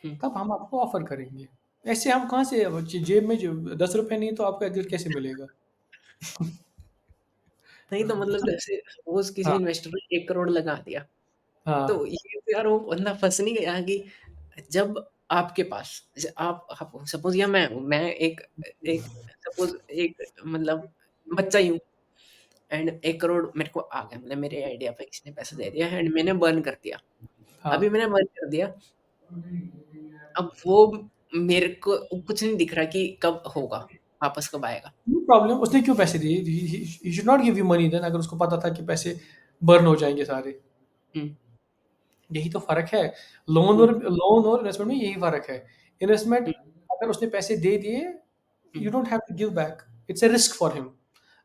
हुँ। तब हम आपको ऑफ़र करेंगे। ऐसे हम कहाँ से अब जेब में जो ₹10 नहीं है तो आपको एग्ज़िट कैसे मिलेगा? नहीं तो मतलब जैसे सपोज़ किसी हाँ, इन्वेस्टर ने 1 करोड़ लगा दिया, हाँ, तो ये तो यार वो बंदा फँस नहीं गया कि जब आपके पास जैसे आप सपोज़ या मैं हूँ, मैं एक एक सपोज़ एक मतलब बच्चा ही हूँ एंड 1 करोड़ मेरे को आ गया मतलब मेरे आइडिया पे किसी ने पैसा दे दिया एंड मैंने बर्न कर दिया। हाँ। अभी मैंने बर्न कर दिया, अब वो मेरे को कुछ नहीं दिख रहा कि कब होगा, वापस कब आएगा। नो प्रॉब्लम उसने क्यों पैसे दिए? He should not give you money then अगर उसको पता था कि पैसे बर्न हो जाएँगे सारे। हुँ, यही तो फ़र्क है। हुँ, लोन और इन्वेस्टमेंट में यही फ़र्क है। इन्वेस्टमेंट हुँ, अगर उसने पैसे दे दिए, um, you don't have to give back. It's a risk for him.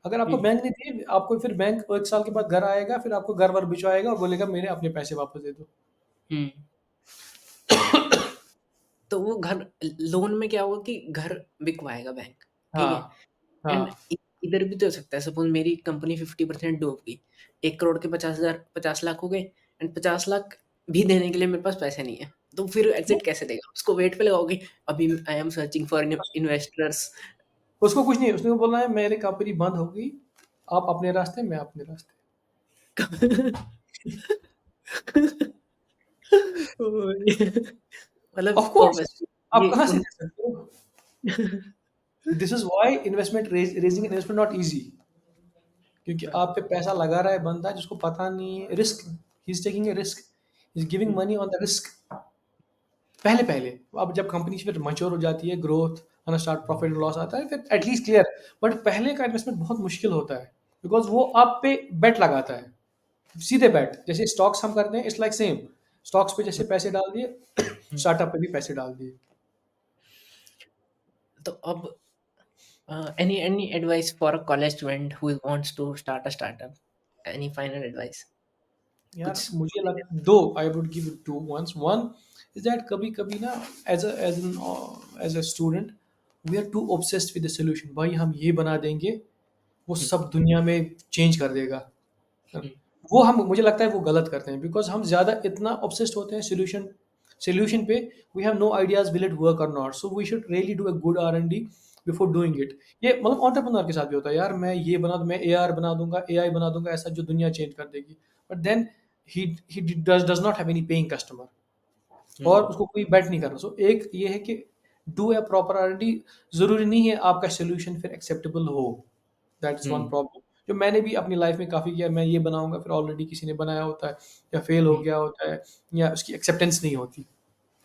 अगर आपको हुँ, बैंक ने दिए, आपको फिर बैंक 1 साल के बाद घर आएगा, फिर आपको घर-वर भिजवाएगा और बोलेगा मेरे अपने पैसे वापस दे दो। हुँ। तो वो घर लोन में क्या होगा कि घर बिकवाएगा बैंक, ठीक है? हाँ, एंड हाँ। इधर भी तो हो सकता है सपोज़ मेरी कंपनी 50% डूब गई, 1 करोड़ के 50 लाख हो गए एंड 50 लाख भी देने के लिए मेरे पास पैसे नहीं है। तो फिर वो एग्ज़िट कैसे देगा? उसको वेट पे लगाओगे, अभी I am searching for investors. उसको कुछ नहीं, उसने बोलना है मेरी कंपनी बंद हो गई, आप अपने रास्ते, मैं अपने रास्ते। मतलब ऑफ़ कोर्स ऑब्वियसली आप ये कहाँ से उन दे सकते हो? This is why investment raising investment not easy क्योंकि हाँ, आप पे पैसा लगा रहा है बंदा जिसको पता नहीं है risk he is taking a risk, he is giving um, money on the risk पहले-पहले। अब जब कंपनी फिर मैच्योर हो जाती है, ग्रोथ आना स्टार्ट प्रॉफिट एंड लॉस आता है, फिर एट लीस्ट क्लियर बट पहले का इन्वेस्टमेंट बहुत मुश्किल होता है बिकॉज़ वो आप पे बेट लगाता है, सीधे बेट। जैसे स्टॉक्स हम करते हैं इट्स लाइक सेम, स्टॉक्स पे जैसे हुँ, पैसे डाल दिए, हुँ। स्टार्टअप पे भी पैसे डाल दिए। तो अब any advice for a college student who wants to start a startup? Any final advice? यार कुछ मुझे लग 2 I would give 2 ones. One is that कभी-कभी ना as a student we are too obsessed with the solution भाई हम ये बना देंगे, वो हुँ, सब दुनिया में चेंज कर देगा। हुँ, वो हम मुझे लगता है वो गलत करते हैं बिकॉज़ हम ज़्यादा इतना ऑब्सेस्ड होते हैं सॉल्यूशन पे we have no ideas will it work और not. So we should really do a good R&D before doing it. ये मतलब एंटरप्रेन्योर के साथ भी होता है यार मैं ये बना मैं AR बना दूँगा, AI बना दूँगा ऐसा जो दुनिया चेंज कर देगी। But then he does not have any paying customer और हुँ, उसको कोई बेट नहीं करना। सो एक ये है कि डू अ प्रॉपर R&D ज़रूरी नहीं है आपका सॉल्यूशन फिर एक्सेप्टेबल हो। That is one hmm, problem जो मैंने भी अपनी लाइफ में काफ़ी किया मैं ये बनाऊँगा फिर ऑलरेडी किसी ने बनाया होता है या फेल हो हुँ, गया होता है या उसकी एक्सेप्टेंस नहीं होती।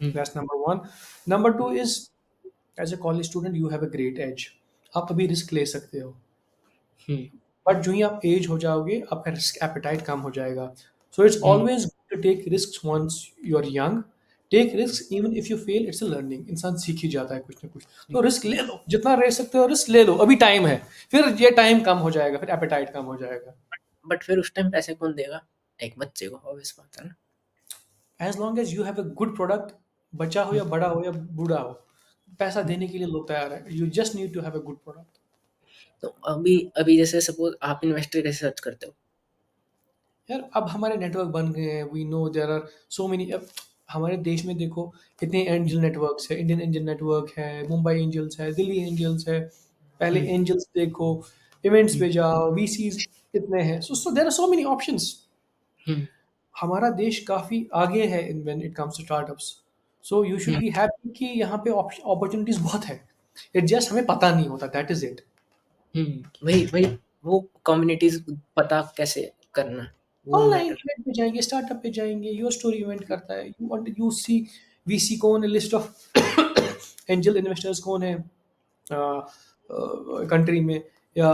Um, that's number 1। Number 2 is as a college student you have a great age. आप अभी रिस्क ले सकते हो। हुँ, बट जो ही आप एज हो जाओगे आपका रिस्क एपेटाइट कम हो जाएगा। So it's um, always good to take risk once you are young. Take risk even if you fail it's a learning. इंसान सीख ही जाता है कुछ ना कुछ। हुँ। तो रिस्क ले लो जितना ले सकते हो रिस्क ले लो अभी टाइम है। फिर ये टाइम कम हो जाएगा फिर एपेटाइट कम हो जाएगा। बट फिर उस टाइम पैसे कौन देगा? एक बच्चे को ऑब्वियस बात है ना। As long as you have a good product बच्चा हो हुँ, या बड़ा हो या बूढ़ा हो पैसा हुँ। देने के लिए लोग तैयार है। You just need to have a good product. तो अभी अभी जैसे सपोज़ आप इन्वेस्टर कैसे सर्च करते हो? यार अब हमारे नेटवर्क बन गए हैं, we know there are so many. अब हमारे देश में देखो इतने एंजल नेटवर्क्स है, इंडियन एंजल नेटवर्क है, मुंबई एंजल्स है, दिल्ली एंजल्स है। पहले हुँ, एंजल्स देखो, इवेंट्स हुँ, पे जाओ, वीसीज कितने हैं। So there are so many options. Um, हमारा देश काफ़ी आगे है in when it comes to startups. So you should um, be happy कि यहाँ पे अपॉर्चुनिटीज़ बहुत है। इट जस्ट हमें पता नहीं होता, दैट इज़ इट। हुँ, वही वही वो कम्युनिटीज़ पता कैसे करना, वो ऑनलाइन मैटर। इवेंट पे जाएँगे, स्टार्टअप पे जाएँगे, योर स्टोरी इवेंट करता है। You want you see VC कौन है, लिस्ट ऑफ एंजल इन्वेस्टर्स कौन है कंट्री में, या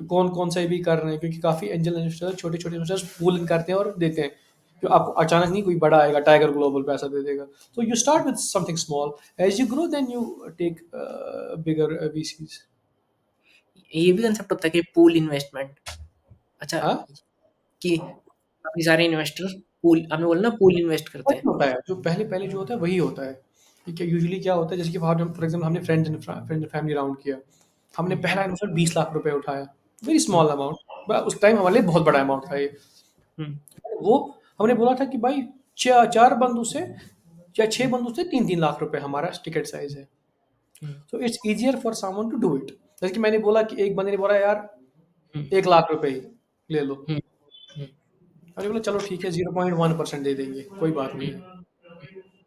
कौन-कौन से भी कर रहे हैं, क्योंकि काफ़ी एंजल इन्वेस्टर्स छोटे-छोटे इन्वेस्टर्स पूल इन करते हैं और देते हैं। तो आपको अचानक नहीं कोई बड़ा आएगा, टाइगर ग्लोबल पैसा दे देगा। So you start with something small. As you grow, then you take bigger VCs. ये भी कंसेप्ट होता है कि पूल इन्वेस्टमेंट। अच्छा, हाँ? कि काफ़ी सारे इन्वेस्टर पूल आपने बोला ना पूल इन्वेस्ट करते वही हैं। होता है, जो पहले-पहले जो होता है वही होता है। कि क्या यूजुअली क्या होता है, जैसे कि फॉर एग्ज़ाम्पल हमने फ्रेंड एंड फैमिली राउंड किया। हमने हुँ, पहला इन्वेस्टमेंट 20 लाख रुपए उठाया। वेरी हुँ, स्मॉल अमाउंट, उस टाइम हमारे लिए बहुत बड़ा अमाउंट था ये। हुँ, वो हमने बोला था कि भाई 4 बंदों से या 6 बंदों से 3-3 लाख रुपए हमारा टिकट साइज़ है। Um, so it's easier for someone to do it. जैसे कि मैंने बोला कि एक बंदे ने बोला यार हुँ, 1 लाख रुपए ही ले लो। हुँ, हुँ, मैंने बोला चलो ठीक है 0.1% दे देंगे, कोई बात नहीं हुँ, है।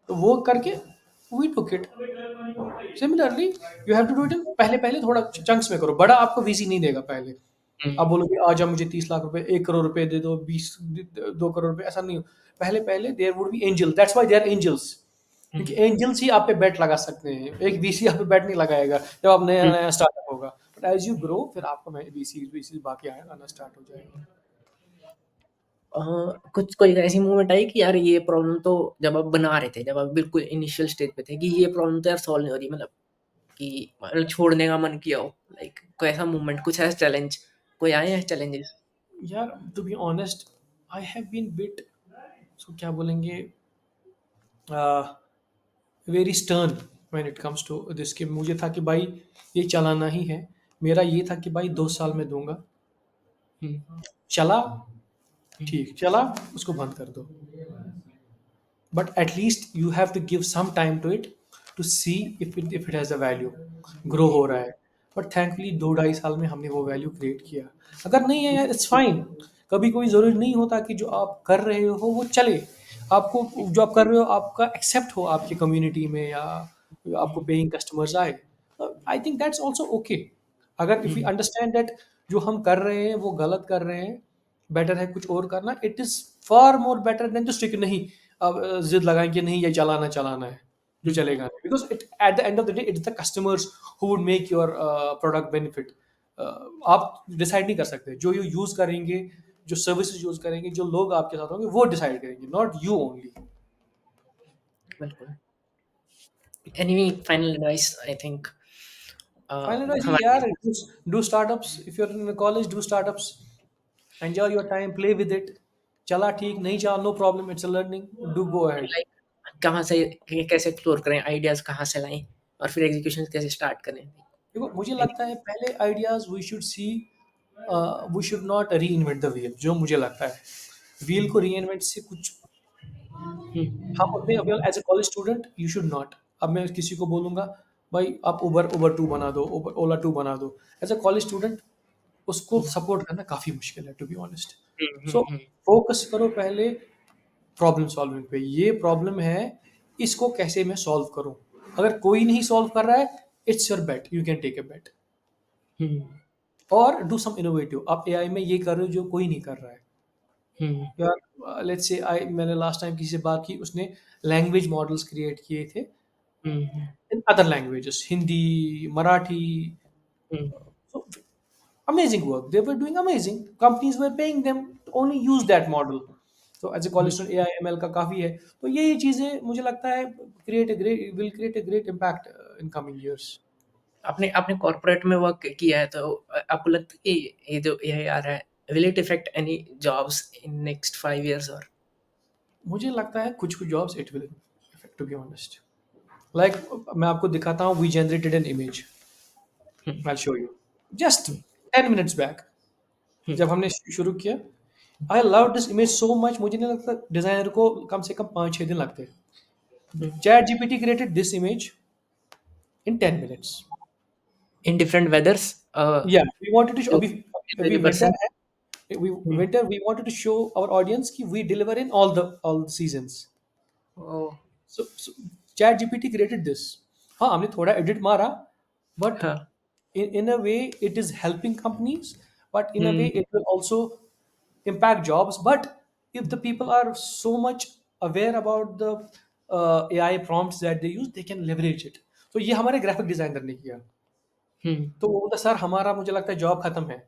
तो वो करके we took it. Similarly you have to do it in पहले-पहले थोड़ा चंक्स में करो। बड़ा आपको वीसी नहीं देगा पहले। हुँ, आप बोलोगे आजा मुझे 30 लाख रुपए, 1 करोड़ रुपए दे दो, 20 2 करोड़ रुपए, ऐसा नहीं हो। पहले-पहले there would be angel, that's why they are angels. Um, क्योंकि एंजल्स ही आप पे बेट लगा सकते हैं। एक वीसी आप पे बेट नहीं लगाएगा जब आप हुँ। नया-नया स्टार्टअप होगा। बट एज़ यू ग्रो फिर आपको में वीसीज़ बाकी आना स्टार्ट हो जाएगा। अ, कुछ कोई ऐसी मोमेंट आई कि यार ये प्रॉब्लम तो जब आप बना रहे थे, जब आप बिल्कुल इनिशियल स्टेज पे थे कि ये प्रॉब्लम तो यार सॉल्व नहीं हो रही, मतलब कि मतलब छोड़ने का मन किया हो, लाइक कोई ऐसा मोमेंट, कुछ ऐसा चैलेंज, कोई आए हैं चैलेंजेस? यार to be honest I have been bit, so क्या बोलेंगे, very stern when it comes to this, कि मुझे था कि भाई ये चलाना ही है। मेरा ये था कि भाई 2 साल में दूँगा। हुँ, चला, हुँ, ठीक चला, उसको बंद कर दो। But at least you have to give some time to it, to see if it has a value, grow हो रहा है। बट थैंकफुली 2 ढाई साल में हमने वो वैल्यू क्रिएट किया। अगर नहीं है यार इट्स फाइन। कभी कोई ज़रूरी नहीं होता कि जो आप कर रहे हो वो चले। आपको जो आप कर रहे हो आपका एक्सेप्ट हो आपकी कम्युनिटी में, या आपको हुँ, पेइंग कस्टमर्स आए। I think that's also okay. अगर if um, you understand that जो हम कर रहे हैं वो गलत कर रहे हैं, बेटर है कुछ और करना, it is far more better than to stick. नहीं, अब ज़िद लगाएँ कि नहीं ये चलाना चलाना है, जो हुँ, चलेगा नहीं। Because it at the end of the day it's the customers who would make your product benefit. आप डिसाइड नहीं कर सकते। जो यू यूज़ करेंगे, जो सर्विसेज़ यूज़ करेंगे, जो लोग आपके साथ होंगे वो डिसाइड करेंगे, नॉट यू ओनली। बिल्कुल। Any final advice I think final advice ये हमारे यार, do startups, if you are in college do startups, enjoy your time, play with it. चला ठीक, नहीं चला no problem, it's a learning, do go ahead. Like कहाँ से कैसे एक्सप्लोर करें, आइडियाज़ कहाँ से लाएँ और फिर एग्जीक्यूशन कैसे स्टार्ट करें? देखो मुझे एनी लगता है पहले ideas we should see, we should not reinvent the wheel, जो मुझे लगता है। व्हील को रीइन्वेंट से कुछ, हुँ, हम अपने अभी as a college student you should not. अब मैं किसी को बोलूँगा भाई आप उबर 2 बना दो, ओला 2 बना दो। एज़ अ कॉलेज स्टूडेंट उसको हुँ, सपोर्ट करना काफ़ी मुश्किल है to be honest. Um, um, so um, focus करो पहले प्रॉब्लम सॉल्विंग पे। ये प्रॉब्लम है, इसको कैसे मैं सॉल्व करूँ? अगर कोई नहीं सॉल्व कर रहा है, it's your bet, you can take a bet. Um, और डू सम इनोवेटिव। आप एआई में ये कर रहे हो जो कोई नहीं कर रहा है। हुँ, यार लेट्स से आई मैंने लास्ट टाइम किसी से बात की, उसने लैंग्वेज मॉडल्स क्रिएट किए थे um, um, in other languages, Hindi, Marathi. Um, So amazing work. They were doing amazing. Companies were paying them to only use that model. So as a hmm. college student AI ML का काफ़ी है। तो ये चीज़ें मुझे लगता है create a great impact in coming years. आपने आपने कॉर्पोरेट में वर्क किया है, तो आपको लगता है कि ये जो एआई आ रहा है, will it affect any jobs in next 5 years और? मुझे लगता है कुछ-कुछ jobs it will affect to be honest. Like मैं आपको दिखाता हूँ, we generated an image. Hmm, I'll show you. Just hmm, 10 minutes back हुँ, जब हमने शुरू किया, I love this image so much, मुझे नहीं लगता डिजाइनर को कम से कम 5-6 दिन लगते हैं। Um, ChatGPT created this image in 10 minutes। In different weathers या वी वांटेड टू, जो अभी एवरी विंटर पर्सन है, we um, winter we wanted to show our audience कि we deliver in all the seasons। Oh! So chat gpt created this। हाँ, हमने थोड़ा edit मारा, but हाँ, in a way it is helping companies, but in a way hmm, it will also impact jobs। But if the people are so much aware about the AI prompts that they use, they can leverage it। तो ये हमारे graphic designer ने किया। हुँ, तो वो बोलता sir हमारा मुझे लगता है जॉब खत्म है।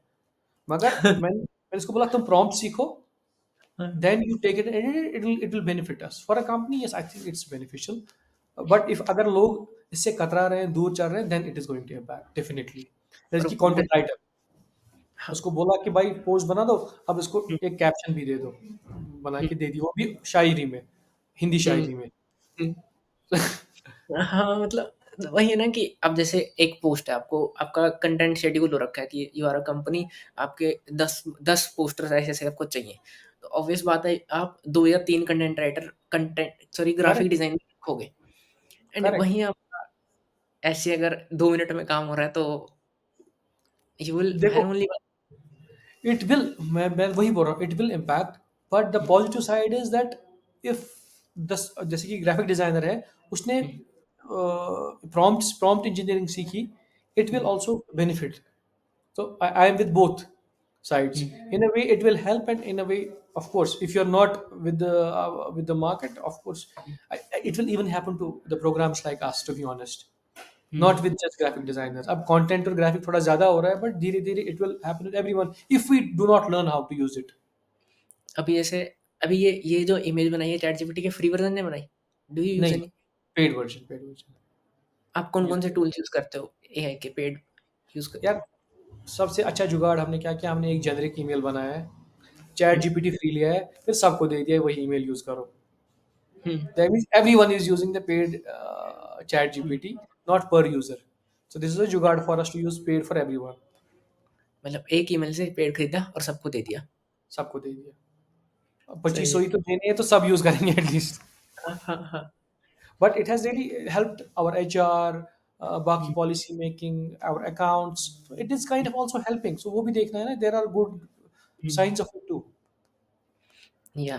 मगर मैंने इसको बोला तुम प्रॉम्प्ट सीखो, हाँ, then you take it and it will benefit us for a company। Yes, I think it's beneficial। But if अगर लोग इससे कतरा रहे हैं, दूर चल रहे हैं, then it is going to impact definitely। जैसे और कि ब कंटेंट राइटर, हाँ, उसको बोला कि भाई पोस्ट बना दो, अब इसको हुँ, एक कैप्शन भी दे दो, बना हुँ, के दे दी, वो भी शायरी में, हिंदी हुँ, शायरी में। हुँ। हाँ, मतलब वही है ना कि अब जैसे एक पोस्ट है, आपको आपका कंटेंट शेड्यूल हो रखा है कि यू आर अ कंपनी, आपके 10 पोस्टर्स ऐसे-ऐसे आपको चाहिए। तो ऑब्वियस बात है आप 2 या 3 content sorry graphic correct, designer रखोगे एंड करेक्ट। वहीं आपका ऐसे अगर 2 मिनट में काम हो रहा है तो यू विल देखो, हायर ओनली इट विल, मैं वही बोल रहा हूँ, it will impact. But the hmm, positive side is that if दस, जैसे कि ग्राफिक डिजाइनर है, उसने हुँ, प्रॉम्प्ट इंजीनियरिंग सीखी, it will hmm, also benefit. So I am with both sides। Hmm, In a way, it will help, and in a way, of course, if you're not with the market, of course, hmm, it will even happen to the programs like us, to be honest। Hmm. Not with just graphic designers। अब content और graphic थोड़ा ज़्यादा हो रहा है, but धीरे धीरे it will happen with everyone if we do not learn how to use it। अभी जैसे अभी ये जो इमेज बनाई है चैटजीपीटी के फ्री वर्ज़न ने बनाई? डू यू यूज़ नहीं, एनी? पेड वर्जन आप यूज कौन-कौन से कर। टूल्स यूज़ करते हो एआई के पेड यूज़ करते हो? यार, सबसे अच्छा जुगाड़ हमने क्या किया, हमने एक जेनरिक ईमेल बनाया है, चैट हुँ, जीपीटी फ्री लिया है, फिर सबको दे दिया है, वही ईमेल यूज करो। हुँ, That means everyone is using the paid chat hmm. GPT, not per user। So this is a jugaad for us to use paid for everyone। मतलब एक ईमेल से पेड़ खरीदा और सबको दे दिया। सबको दे दिया। अब सही 2500 है। ही तो देने हैं, तो सब यूज करेंगे एटलीस्ट। हाँ, हाँ, हाँ। But it has really helped our HR, बाकी um, policy making, our accounts. It is kind of also helping. So वो भी देखना है ना, there are good um, science of it too. या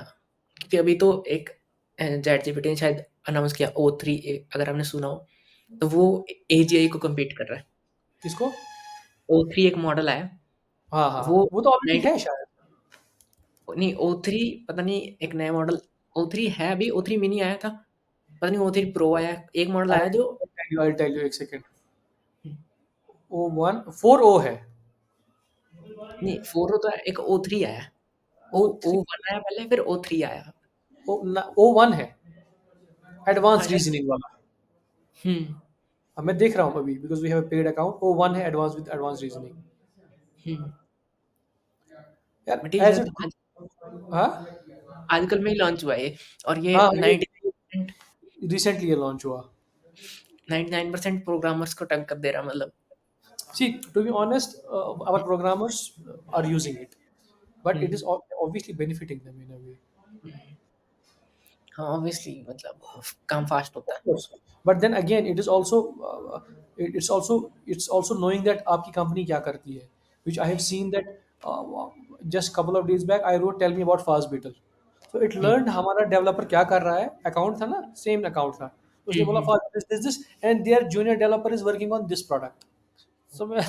क्योंकि अभी तो एक चैटजीपीटी ने शायद अनाउंस किया ओ 3 अगर आपने सुना हो, तो वो एजीआई को कम्पीट कर रहा है। किसको? ओ 3 एक मॉडल आया, हाँ, हाँ, वो हाँ, वो तो ऑलरेडी 90 है शायद। नहीं ओ 3 पता नहीं एक नया मॉडल ओ 3 है अभी, ओ 3 मिनी आया था, पता नहीं ओ 3 प्रो आया है, एक मॉडल आया जो आई टेल यू एक सेकंड। हुँ, O1 4O है। नहीं 4 तो एक ओ 3 आया है। ओ ओ ओ थ्री 1 आया पहले फिर ओ 3 आया। O1 है, हाँ, एडवांस शायद रीजनिंग वाला। हुँ, हाँ, मैं देख रहा हूँ अभी, because we have a paid account. O1 है advance, with advance reasoning. Um. यार बट ये एज़ शायद इट, आज हाँ? आजकल में ही लॉन्च हुआ है ये और ये हाँ, ये 99% रिसेंटली ये लॉन्च हुआ। 99% प्रोग्रामर्स को टक्कर दे रहा है मतलब See, to be honest, our programmers are using it, but it hmm, is obviously benefiting them in a way। हुँ। हाँ, ऑब्वियसली मतलब काम फास्ट होता Of है। course, but then again, it is also it's also knowing that आपकी company क्या करती है, which I have seen that just couple of days back I wrote tell me about fast beetle। So it hmm, learned हमारा developer क्या कर रहा है, account था ना, सेम अकाउंट था, तो हुँ, उसने बोला हुँ, fast this and their junior developer is working on this product। So मैं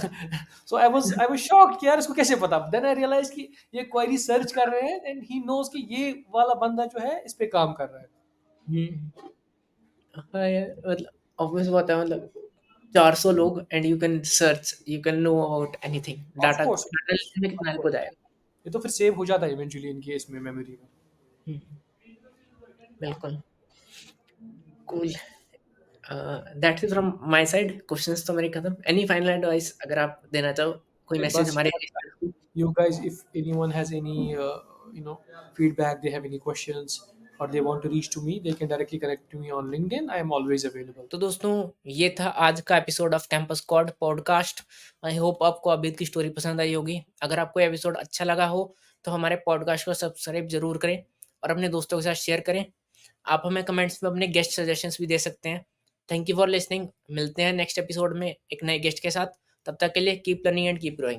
so I was shocked कि यार इसको कैसे पता। Then I realized कि ये क्वेरी सर्च कर रहे हैं and he knows कि ये वाला बंदा जो है इस पे काम कर रहा है। हुँ। हाँ यार, मतलब ऑब्वियस बात है मतलब 400 लोग and you can search, you can know about anything. Of data course, data लेने में ऑफ कितना हेल्प हो कोर्स, जाएगा। ये तो फिर सेव हो जाता है इवेंचुअली इनके इसमें मेमोरी में। हुँ, बिल्कुल, cool. That's it from my side, questions तो मेरे खत्म। एनी फाइनल एडवाइस अगर आप देना चाहो, कोई मैसेज बस हमारे यार, लिसनर्स को? you guys, if anyone has any feedback, they have any questions, or they want to reach to me, they can directly connect to me on LinkedIn। I am always available। तो दोस्तों ये था आज का episode off campus quad podcast. I hope आपको अबिद की story पसंद आई होगी। अगर आपको एपिसोड अच्छा लगा हो तो हमारे पॉडकास्ट को सब्सक्राइब ज़रूर करें और अपने दोस्तों के साथ शेयर करें। आप हमें कमेंट्स में अपने गेस्ट सजेशंस भी दे सकते हैं। Thank you for listening. मिलते हैं नेक्स्ट एपिसोड में एक नए गेस्ट के साथ। तब तक के लिए keep learning and keep growing.